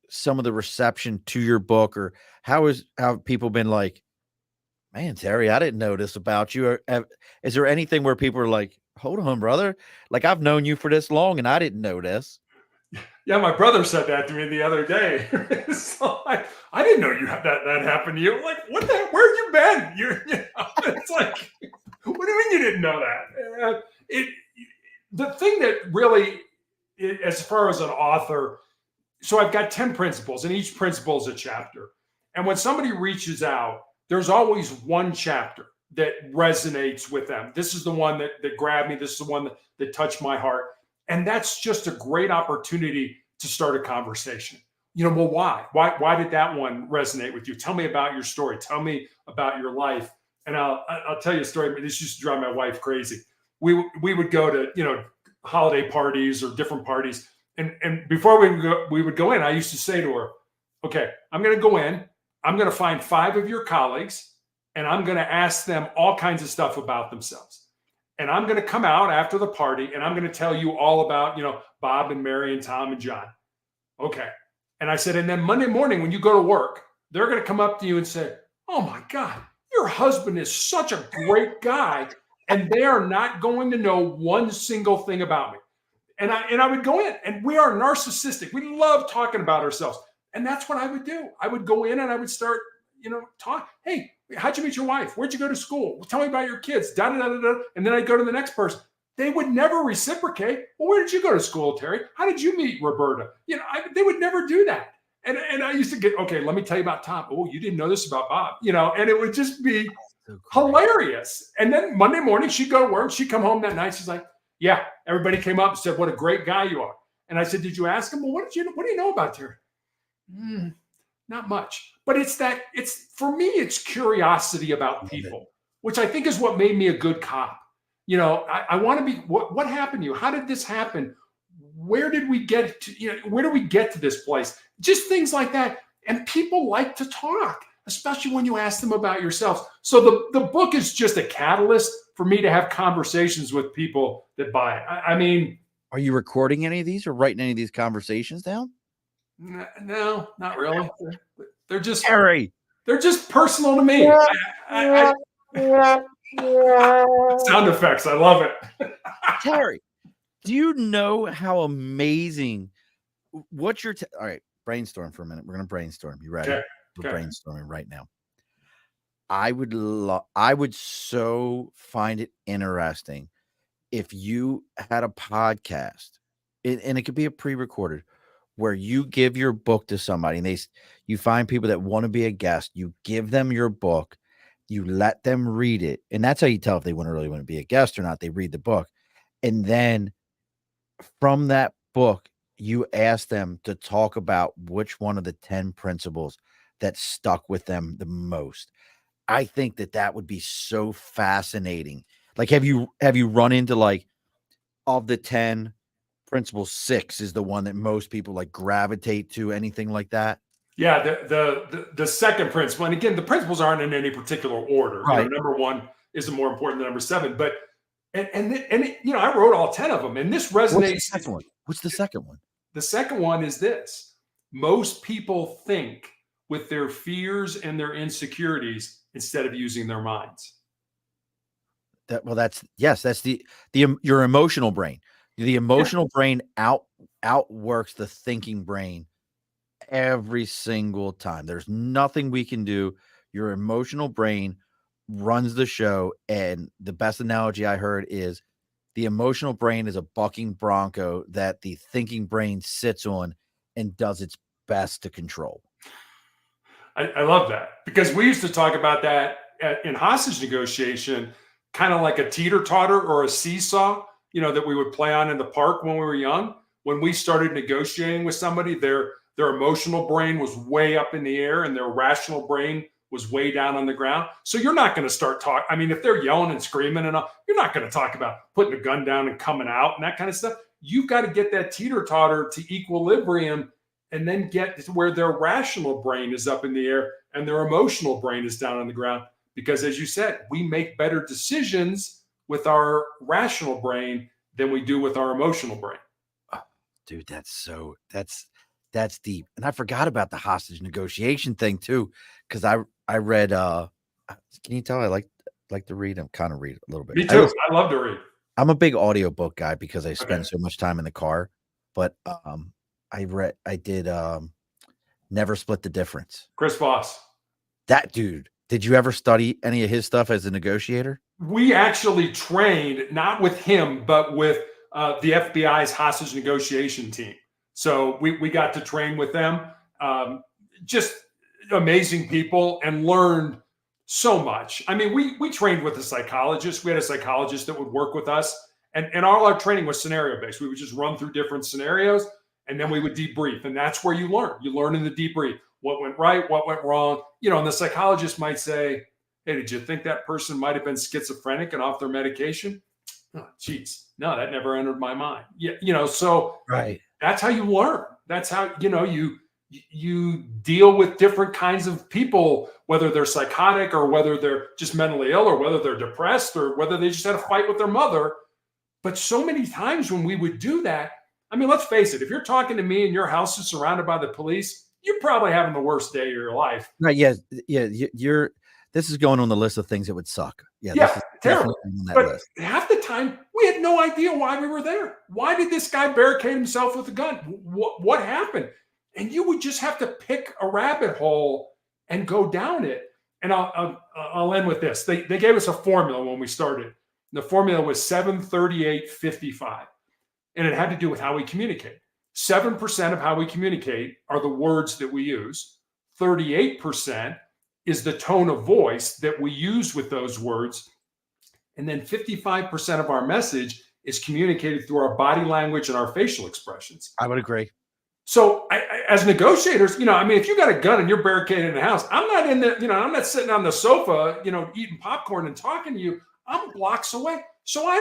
some of the reception to your book, or how have people been like, Man, Terry, I didn't know this about you. Is there anything where people are like, hold on, brother? Like, I've known you for this long and I didn't know this. Yeah, my brother said that to me the other day. So I didn't know you had that happened to you. Like, what the? Where have you been? It's like, what do you mean you didn't know that? The thing that really, as far as an author, so I've got 10 principles, and each principle is a chapter. And when somebody reaches out, there's always one chapter that resonates with them. This is the one that grabbed me. This is the one that touched my heart. And that's just a great opportunity to start a conversation. Well, why? Why did that one resonate with you? Tell me about your story. Tell me about your life. And I'll tell you a story. This used to drive my wife crazy. We would go to, holiday parties or different parties. And before we would go in, I used to say to her, okay, I'm going to go in. I'm going to find 5 of your colleagues, and I'm going to ask them all kinds of stuff about themselves. And I'm going to come out after the party, and I'm going to tell you all about, Bob and Mary and Tom and John. Okay. And I said, and then Monday morning when you go to work, they're going to come up to you and say, oh my God, your husband is such a great guy. And they are not going to know one single thing about me. And I would go in, and we are narcissistic. We love talking about ourselves. And that's what I would do. I would go in and I would start, talk. Hey, how'd you meet your wife? Where'd you go to school? Well, tell me about your kids. Da, da, da, da, da. And then I'd go to the next person. They would never reciprocate. Well, where did you go to school, Terry? How did you meet Roberta? They would never do that. And I used to get, okay, let me tell you about Tom. Oh, you didn't know this about Bob, and it would just be So hilarious. And then Monday morning, she'd go to work. She'd come home that night. She's like, yeah, everybody came up and said, what a great guy you are. And I said, did you ask him? Well, what do you know about Terry? Not much. But for me, it's curiosity about people, which I think is what made me a good cop. I want to be, what happened to you? How did this happen? Where did we get to, where do we get to this place? Just things like that. And people like to talk, especially when you ask them about yourselves. So the book is just a catalyst for me to have conversations with people that buy it. I mean, are you recording any of these or writing any of these conversations down? No, not really. They're just Terry. They're just personal to me. Sound effects. I love it. Terry, do you know how amazing all right, brainstorm for a minute. We're going to brainstorm. You ready? Okay. We're brainstorming right now. I would so find it interesting if you had a podcast, and it could be a pre-recorded, where you give your book to somebody and you find people that want to be a guest, you give them your book, you let them read it. And that's how you tell if they really want to be a guest or not. They read the book. And then from that book, you ask them to talk about which one of the 10 principles that stuck with them the most. I think that would be so fascinating. Like, have you run into, like, of the 10 principles, 6 is the one that most people like gravitate to, anything like that? Yeah, the second principle, and again, the principles aren't in any particular order. Right. Number 1 isn't more important than number 7, but I wrote all 10 of them, and this resonates. What's the second one? The second one is this: most people think with their fears and their insecurities instead of using their minds. That's your emotional brain. The emotional brain outworks the thinking brain every single time. There's nothing we can do. Your emotional brain runs the show. And the best analogy I heard is the emotional brain is a bucking bronco that the thinking brain sits on and does its best to control. I love that, because we used to talk about that in hostage negotiation, kind of like a teeter-totter or a seesaw, that we would play on in the park when we were young. When we started negotiating with somebody, their emotional brain was way up in the air and their rational brain was way down on the ground. So you're not going to start talking. I mean, if they're yelling and screaming and all, you're not going to talk about putting a gun down and coming out and that kind of stuff. You've got to get that teeter-totter to equilibrium, and then get to where their rational brain is up in the air and their emotional brain is down on the ground. Because as you said, we make better decisions with our rational brain than we do with our emotional brain. Oh, dude, that's deep. And I forgot about the hostage negotiation thing too, because I read Can you tell I like to read? I'm kind of read a little bit. Me too. I love to read. I'm a big audiobook guy because I Okay. spend so much time in the car, but, I did, Never Split the Difference. Chris Voss. That dude, did you ever study any of his stuff as a negotiator? We actually trained not with him, but with the FBI's hostage negotiation team. So we got to train with them. Just amazing people and learned so much. I mean, we trained with a psychologist. We had a psychologist that would work with us, and all our training was scenario based. We would just run through different scenarios, and then we would debrief, and that's where you learn. You learn in the debrief what went right, what went wrong. And the psychologist might say, hey, did you think that person might have been schizophrenic and off their medication? Oh, geez, no, that never entered my mind. Yeah, so Right. that's how you learn. That's how you deal with different kinds of people, whether they're psychotic or whether they're just mentally ill or whether they're depressed or whether they just had a fight with their mother. But so many times when we would do that, I mean, let's face it, if you're talking to me and your house is surrounded by the police, you're probably having the worst day of your life. Right, yeah, yeah, you're this is going on the list of things that would suck. Yeah, this Yeah, is terrible. definitely on that But list. half the time, we had no idea why we were there. Why did this guy barricade himself with a gun? What happened? And you would just have to pick a rabbit hole and go down it. And I'll end with this. They gave us a formula when we started. The formula was 73855, and it had to do with how we communicate. 7% of how we communicate are the words that we use. 38% is the tone of voice that we use with those words. And then 55% of our message is communicated through our body language and our facial expressions. I would agree. So, as negotiators, I mean, if you got a gun and you're barricaded in the house, I'm not in the, I'm not sitting on the sofa, eating popcorn and talking to you. I'm blocks away. So I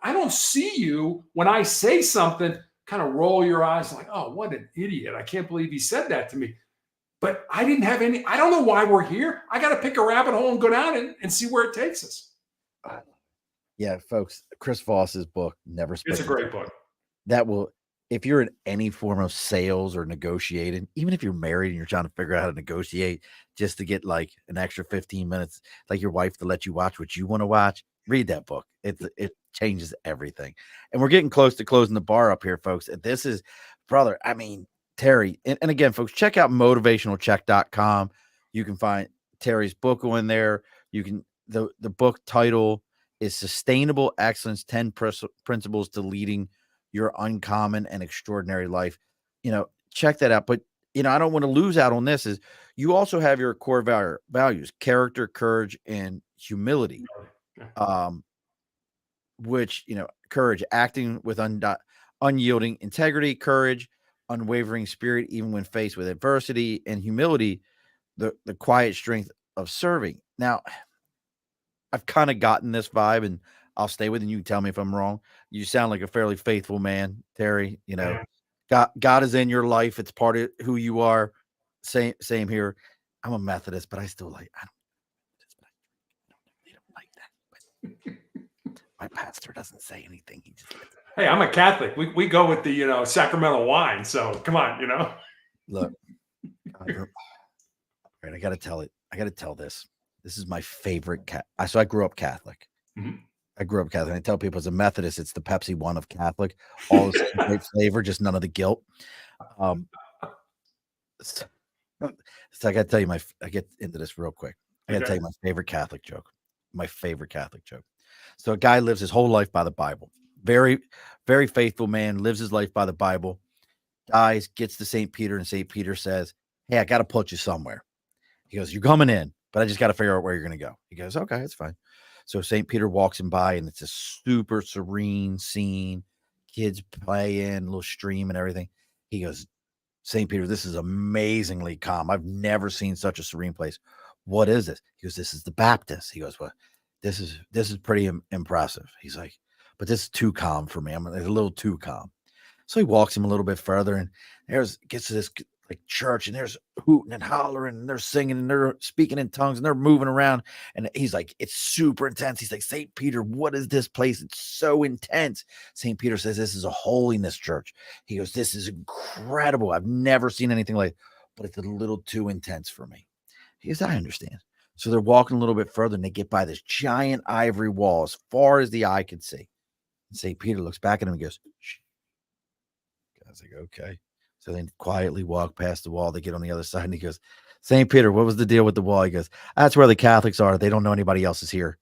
don't see you when I say something, kind of roll your eyes like, oh, what an idiot. I can't believe he said that to me. But I didn't have I don't know why we're here. I got to pick a rabbit hole and go down and see where it takes us. Yeah, folks, Chris Voss's book, Never Split. It's a great book. That will, if you're in any form of sales or negotiating, even if you're married and you're trying to figure out how to negotiate just to get like an extra 15 minutes, like your wife to let you watch what you want to watch, read that book. It changes everything. And we're getting close to closing the bar up here, folks. This is, brother, I mean, Terry, and again, folks, check out motivationalcheck.com. You can find Terry's book on there. You can, the book title is Sustainable Excellence, 10 Principles to Leading Your Uncommon and Extraordinary Life. Check that out. But, I don't want to lose out on this is you also have your core values, character, courage, and humility. Which, courage, acting with unyielding integrity, courage, unwavering spirit, even when faced with adversity, and humility, the quiet strength of serving. Now, I've kind of gotten this vibe, and I'll stay with it, and you can tell me if I'm wrong. You sound like a fairly faithful man, Terry. God is in your life. It's part of who you are. Same here. I'm a Methodist, but I still like, I don't like that. But my pastor doesn't say anything. He just hey, I'm a Catholic. We go with the sacramental wine. So come on, Look, right, I got to tell it. I got to tell this. This is my favorite so I grew up Catholic. Mm-hmm. I grew up Catholic. I tell people as a Methodist, it's the Pepsi one of Catholic. All the great flavor, just none of the guilt. So I got to tell you I get into this real quick. I got to tell you my favorite Catholic joke. My favorite Catholic joke. So a guy lives his whole life by the Bible. Very, very faithful man, lives his life by the Bible, dies, gets to St. Peter, and St. Peter says, hey, I got to put you somewhere. He goes, you're coming in, but I just got to figure out where you're going to go. He goes, okay, it's fine. So St. Peter walks him by, and it's a super serene scene. Kids playing, little stream and everything. He goes, St. Peter, this is amazingly calm. I've never seen such a serene place. What is this? He goes, this is the Baptist. He goes, well, this is pretty impressive. He's like, but this is too calm for me. I'm a little too calm. So he walks him a little bit further, and gets to this like church, and there's hooting and hollering, and they're singing, and they're speaking in tongues, and they're moving around. And he's like, it's super intense. He's like, St. Peter, what is this place? It's so intense. St. Peter says, this is a holiness church. He goes, this is incredible. I've never seen anything like it, but it's a little too intense for me. He goes, I understand. So they're walking a little bit further and they get by this giant ivory wall as far as the eye can see. And St. Peter looks back at him and goes, shh. I was like, okay. So they quietly walk past the wall. They get on the other side and he goes, St. Peter, what was the deal with the wall? He goes, that's where the Catholics are. They don't know anybody else is here.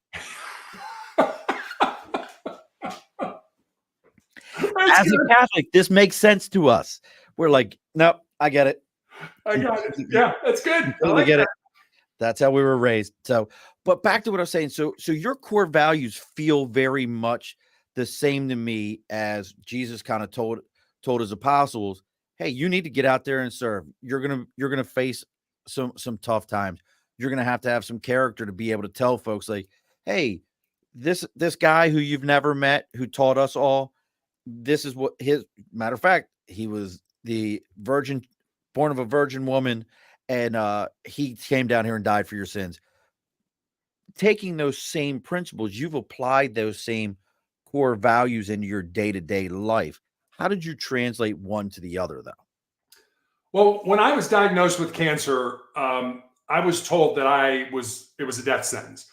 As a Catholic, this makes sense to us. We're like, nope, I get it. I got it. Yeah, that's good. I like get that. it. That's how we were raised. So, but back to what I was saying. So your core values feel very much the same to me as Jesus kind of told his apostles, hey, you need to get out there and serve. You're gonna face some tough times. You're gonna have to have some character to be able to tell folks like, hey, this guy who you've never met, who taught us all, this is what his matter of fact, he was the virgin, born of a virgin woman, and he came down here and died for your sins. Taking those same principles, you've applied those same core values into your day-to-day life. How did you translate one to the other, though? Well, when I was diagnosed with cancer, I was told that it was a death sentence.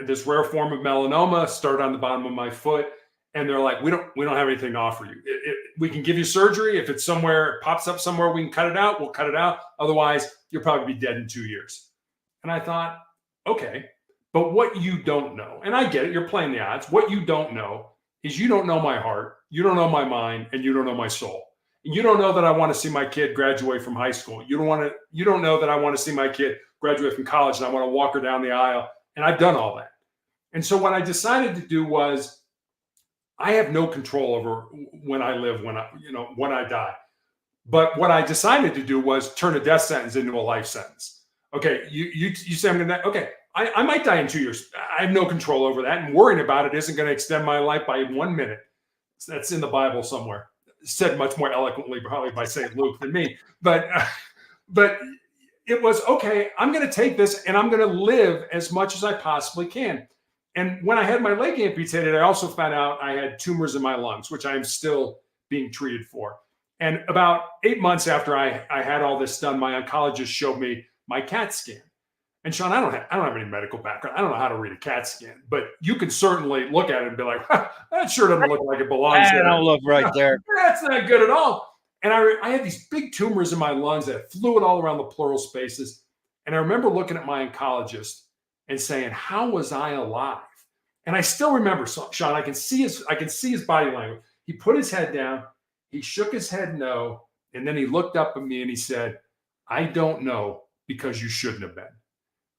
This rare form of melanoma started on the bottom of my foot, and they're like, we don't have anything to offer you. We can give you surgery if it's somewhere, it pops up somewhere, we can cut it out. We'll cut it out. Otherwise, you'll probably be dead in 2 years. And I thought, okay, but what you don't know, and I get it, you're playing the odds. What you don't know is you don't know my heart, you don't know my mind, and you don't know my soul. You don't know that I want to see my kid graduate from high school. You don't know that I want to see my kid graduate from college and I want to walk her down the aisle. And I've done all that. And so what I decided to do was I have no control over when I live, when I die. But what I decided to do was turn a death sentence into a life sentence. Okay, you say I'm going to die. Okay, I might die in 2 years. I have no control over that. And worrying about it isn't going to extend my life by 1 minute. That's in the Bible somewhere. Said much more eloquently probably by St. Luke than me, but it was okay. I'm going to take this and I'm going to live as much as I possibly can. And when I had my leg amputated, I also found out I had tumors in my lungs, which I'm still being treated for. And about 8 months after I had all this done, my oncologist showed me my CAT scan. And Sean, I don't have any medical background. I don't know how to read a CAT scan, but you can certainly look at it and be like, that sure doesn't look like it belongs there. I don't look right there. That's not good at all. And I had these big tumors in my lungs that had fluid all around the pleural spaces. And I remember looking at my oncologist and saying, how was I alive? And I still remember, Sean, I can see his body language. He put his head down, he shook his head no, and then he looked up at me and he said, I don't know, because you shouldn't have been.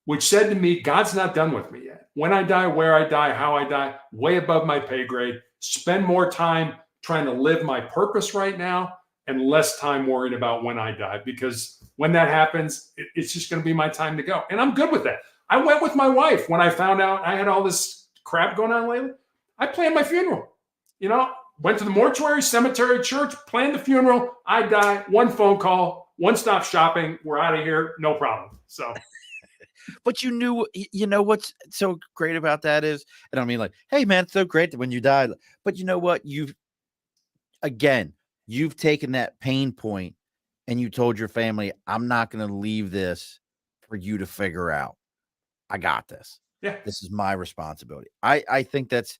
Which said to me, God's not done with me yet. When I die, where I die, how I die, way above my pay grade. Spend more time trying to live my purpose right now and less time worrying about when I die. Because when that happens, it's just going to be my time to go. And I'm good with that. I went with my wife when I found out I had all this crap going on lately. I planned my funeral. Went to the mortuary, cemetery, church, planned the funeral. I die, one phone call, one stop shopping. We're out of here. No problem. So... But you know what's so great about that is, and I mean, like, hey man, it's so great that when you die, but you know what? You've taken that pain point and you told your family, I'm not going to leave this for you to figure out. I got this. Yeah. This is my responsibility. I think that's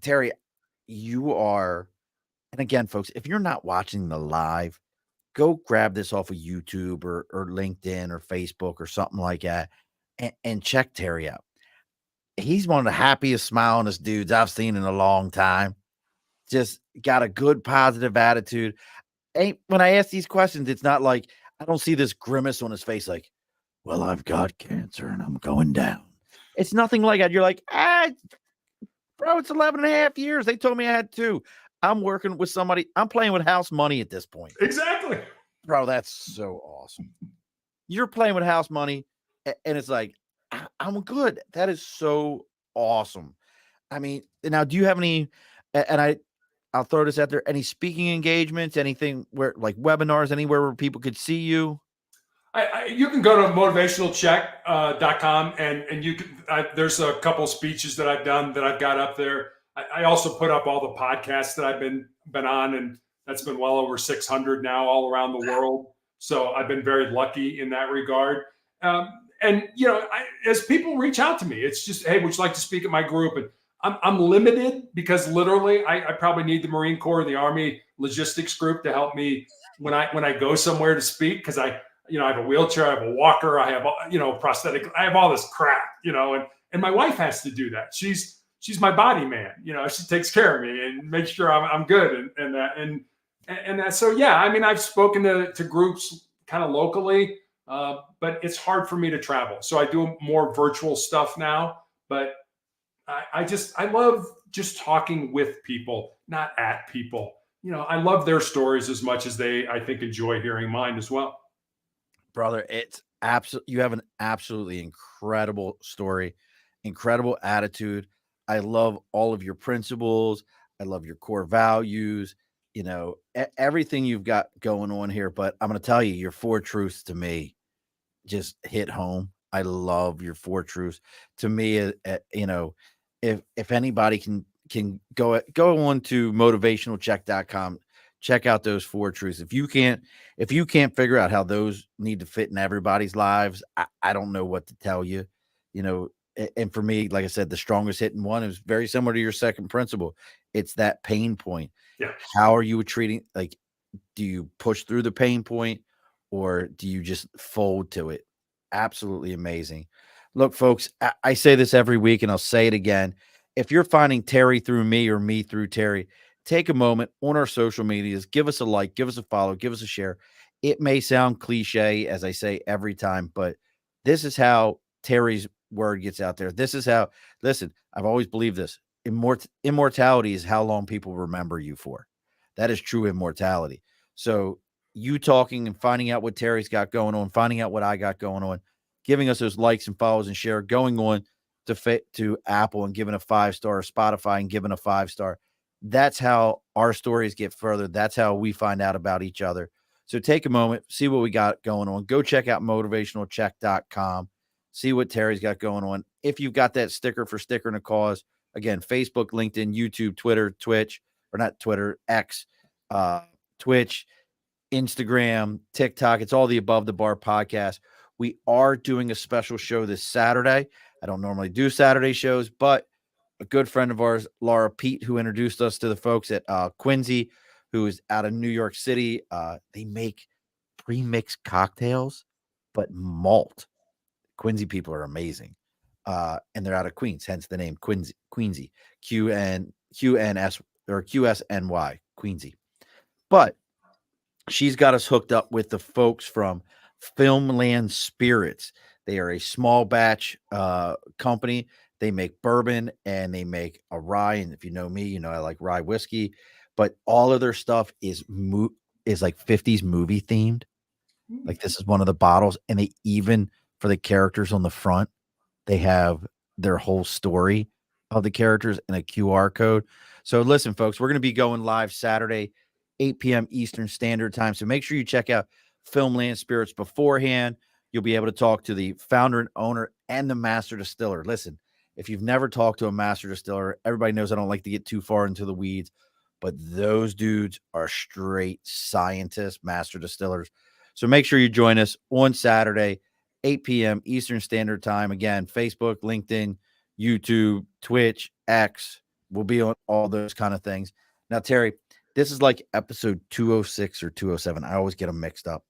Terry, you are, and again, folks, if you're not watching the live, go grab this off of YouTube or LinkedIn or Facebook or something like that and check Terry out. He's one of the happiest, smilingest dudes I've seen in a long time. Just got a good, positive attitude. When I ask these questions, it's not like I don't see this grimace on his face like, well, I've got cancer and I'm going down. It's nothing like that. You're like, bro, it's 11 and a half years. They told me I had 2. I'm working with somebody. I'm playing with house money at this point. Exactly. Bro, that's so awesome. You're playing with house money, and it's like, I'm good. That is so awesome. I mean, now, do you have any, and I'll throw this out there, any speaking engagements, anything where, like webinars, anywhere where people could see you? You can go to motivationalcheck.com and you can, there's a couple speeches that I've done that I've got up there. I also put up all the podcasts that I've been on, and that's been well over 600 now all around the world. So I've been very lucky in that regard. and as people reach out to me, it's just, hey, would you like to speak at my group? And I'm limited because literally I probably need the Marine Corps, the Army logistics group to help me when I go somewhere to speak, because I have a wheelchair, I have a walker, I have prosthetic, I have all this crap, and my wife has to do that. She's my body man, she takes care of me and makes sure I'm good and that and that. So yeah, I mean, I've spoken to groups kind of locally, but it's hard for me to travel, so I do more virtual stuff now. But I love just talking with people, not at people. I love their stories as much as they, I think, enjoy hearing mine as well. Brother, it's you have an absolutely incredible story, incredible attitude. I love all of your principles. I love your core values, everything you've got going on here. But I'm going to tell you, your four truths to me just hit home. I love your four truths. To me, if anybody can go on to motivationalcheck.com, check out those four truths. If you can't figure out how those need to fit in everybody's lives, I don't know what to tell you. And for me, like I said, the strongest hitting one is very similar to your second principle. It's that pain point. Yeah. How are you treating, like, do you push through the pain point or do you just fold to it? Absolutely amazing. Look, folks, I say this every week and I'll say it again. If you're finding Terry through me or me through Terry, take a moment on our social medias, give us a like, give us a follow, give us a share. It may sound cliche, as I say every time, but this is how Terry's word gets out there. This is how, listen, I've always believed this. Immortality is how long people remember you for. That is true immortality. So you talking and finding out what Terry's got going on, finding out what I got going on, giving us those likes and follows and share, going on to Apple and giving a 5-star, Spotify and giving a 5-star. That's how our stories get further. That's how we find out about each other. So take a moment, see what we got going on. Go check out motivationalcheck.com. See what Terry's got going on. If you've got that sticker for Sticker and a Cause, again, Facebook, LinkedIn, YouTube, Twitter, Twitch, or not Twitter, X, Twitch, Instagram, TikTok. It's all the Above the Bar podcast. We are doing a special show this Saturday. I don't normally do Saturday shows, but a good friend of ours, Laura Pete, who introduced us to the folks at Quincy, who is out of New York City. They make pre-mixed cocktails, but malt. Quincy people are amazing. And they're out of Queens, hence the name Quincy, QNS or QSNY, Quincy. But she's got us hooked up with the folks from Filmland Spirits. They are a small batch company. They make bourbon and they make a rye. And if you know me, I like rye whiskey. But all of their stuff is like 50s movie themed. Like this is one of the bottles. And they even, for the characters on the front, they have their whole story of the characters in a QR code. So listen, folks, we're going to be going live Saturday, 8 p.m. Eastern Standard Time. So make sure you check out Filmland Spirits beforehand. You'll be able to talk to the founder and owner and the master distiller. Listen, if you've never talked to a master distiller, everybody knows I don't like to get too far into the weeds, but those dudes are straight scientists, master distillers. So make sure you join us on Saturday, 8 p.m. Eastern Standard Time. Again, Facebook, LinkedIn, YouTube, Twitch, X. We'll be on all those kind of things. Now, Terry, this is like episode 206 or 207. I always get them mixed up.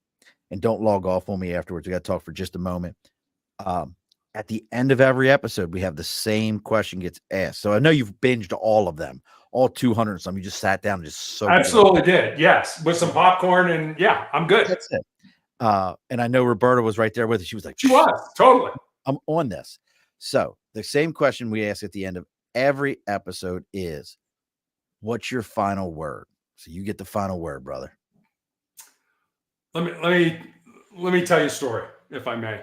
And don't log off on me afterwards. We got to talk for just a moment. At the end of every episode, we have the same question gets asked. So I know you've binged all of them, all 200 and some. You just sat down and just soaked. Absolutely did. Yes. With some popcorn and yeah, I'm good. That's it. And I know Roberta was right there with us. She was like, she was totally. I'm on this. So the same question we ask at the end of every episode is, what's your final word? So you get the final word, brother. Let me tell you a story, if I may.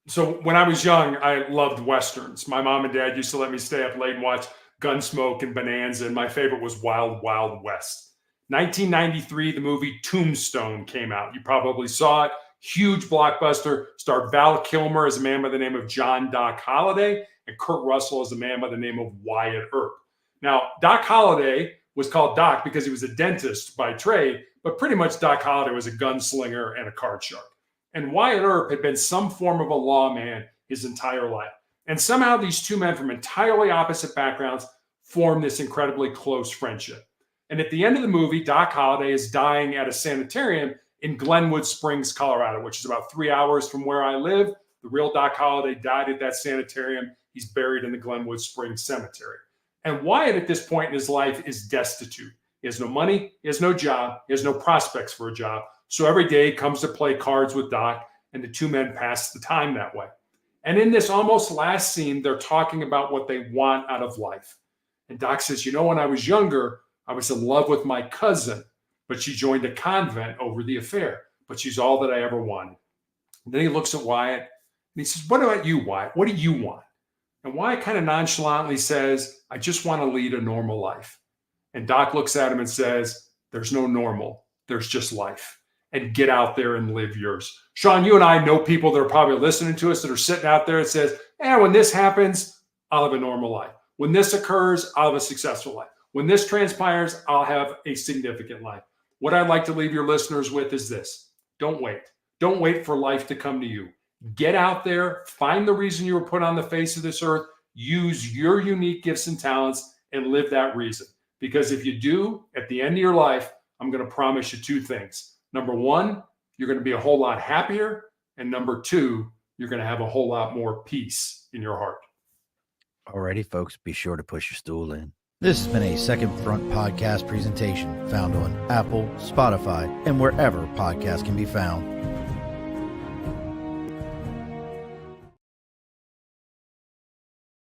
So when I was young, I loved Westerns. My mom and dad used to let me stay up late and watch Gunsmoke and Bonanza, and my favorite was Wild Wild West. 1993, the movie Tombstone came out. You probably saw it. Huge blockbuster. Starred Val Kilmer as a man by the name of John Doc Holliday and Kurt Russell as a man by the name of Wyatt Earp. Now, Doc Holliday was called Doc because he was a dentist by trade, but pretty much Doc Holliday was a gunslinger and a card shark. And Wyatt Earp had been some form of a lawman his entire life. And somehow these two men from entirely opposite backgrounds form this incredibly close friendship. And at the end of the movie, Doc Holliday is dying at a sanitarium in Glenwood Springs, Colorado, which is about 3 hours from where I live. The real Doc Holliday died at that sanitarium. He's buried in the Glenwood Springs Cemetery. And Wyatt, at this point in his life, is destitute. He has no money, he has no job, he has no prospects for a job. So every day he comes to play cards with Doc, and the two men pass the time that way. And in this almost last scene, they're talking about what they want out of life. And Doc says, you know, when I was younger, I was in love with my cousin, but she joined a convent over the affair. But she's all that I ever wanted. And then he looks at Wyatt and he says, what about you, Wyatt? What do you want? And Wyatt kind of nonchalantly says, I just want to lead a normal life. And Doc looks at him and says, there's no normal. There's just life. And get out there and live yours. Sean, you and I know people that are probably listening to us that are sitting out there and says, when this happens, I'll have a normal life. When this occurs, I'll have a successful life. When this transpires, I'll have a significant life. What I'd like to leave your listeners with is this. Don't wait. Don't wait for life to come to you. Get out there, find the reason you were put on the face of this earth, use your unique gifts and talents, and live that reason. Because if you do, at the end of your life, I'm going to promise you two things. Number one, you're going to be a whole lot happier. And number two, you're going to have a whole lot more peace in your heart. Alrighty, folks, be sure to push your stool in. This has been a Second Front podcast presentation found on Apple, Spotify, and wherever podcasts can be found.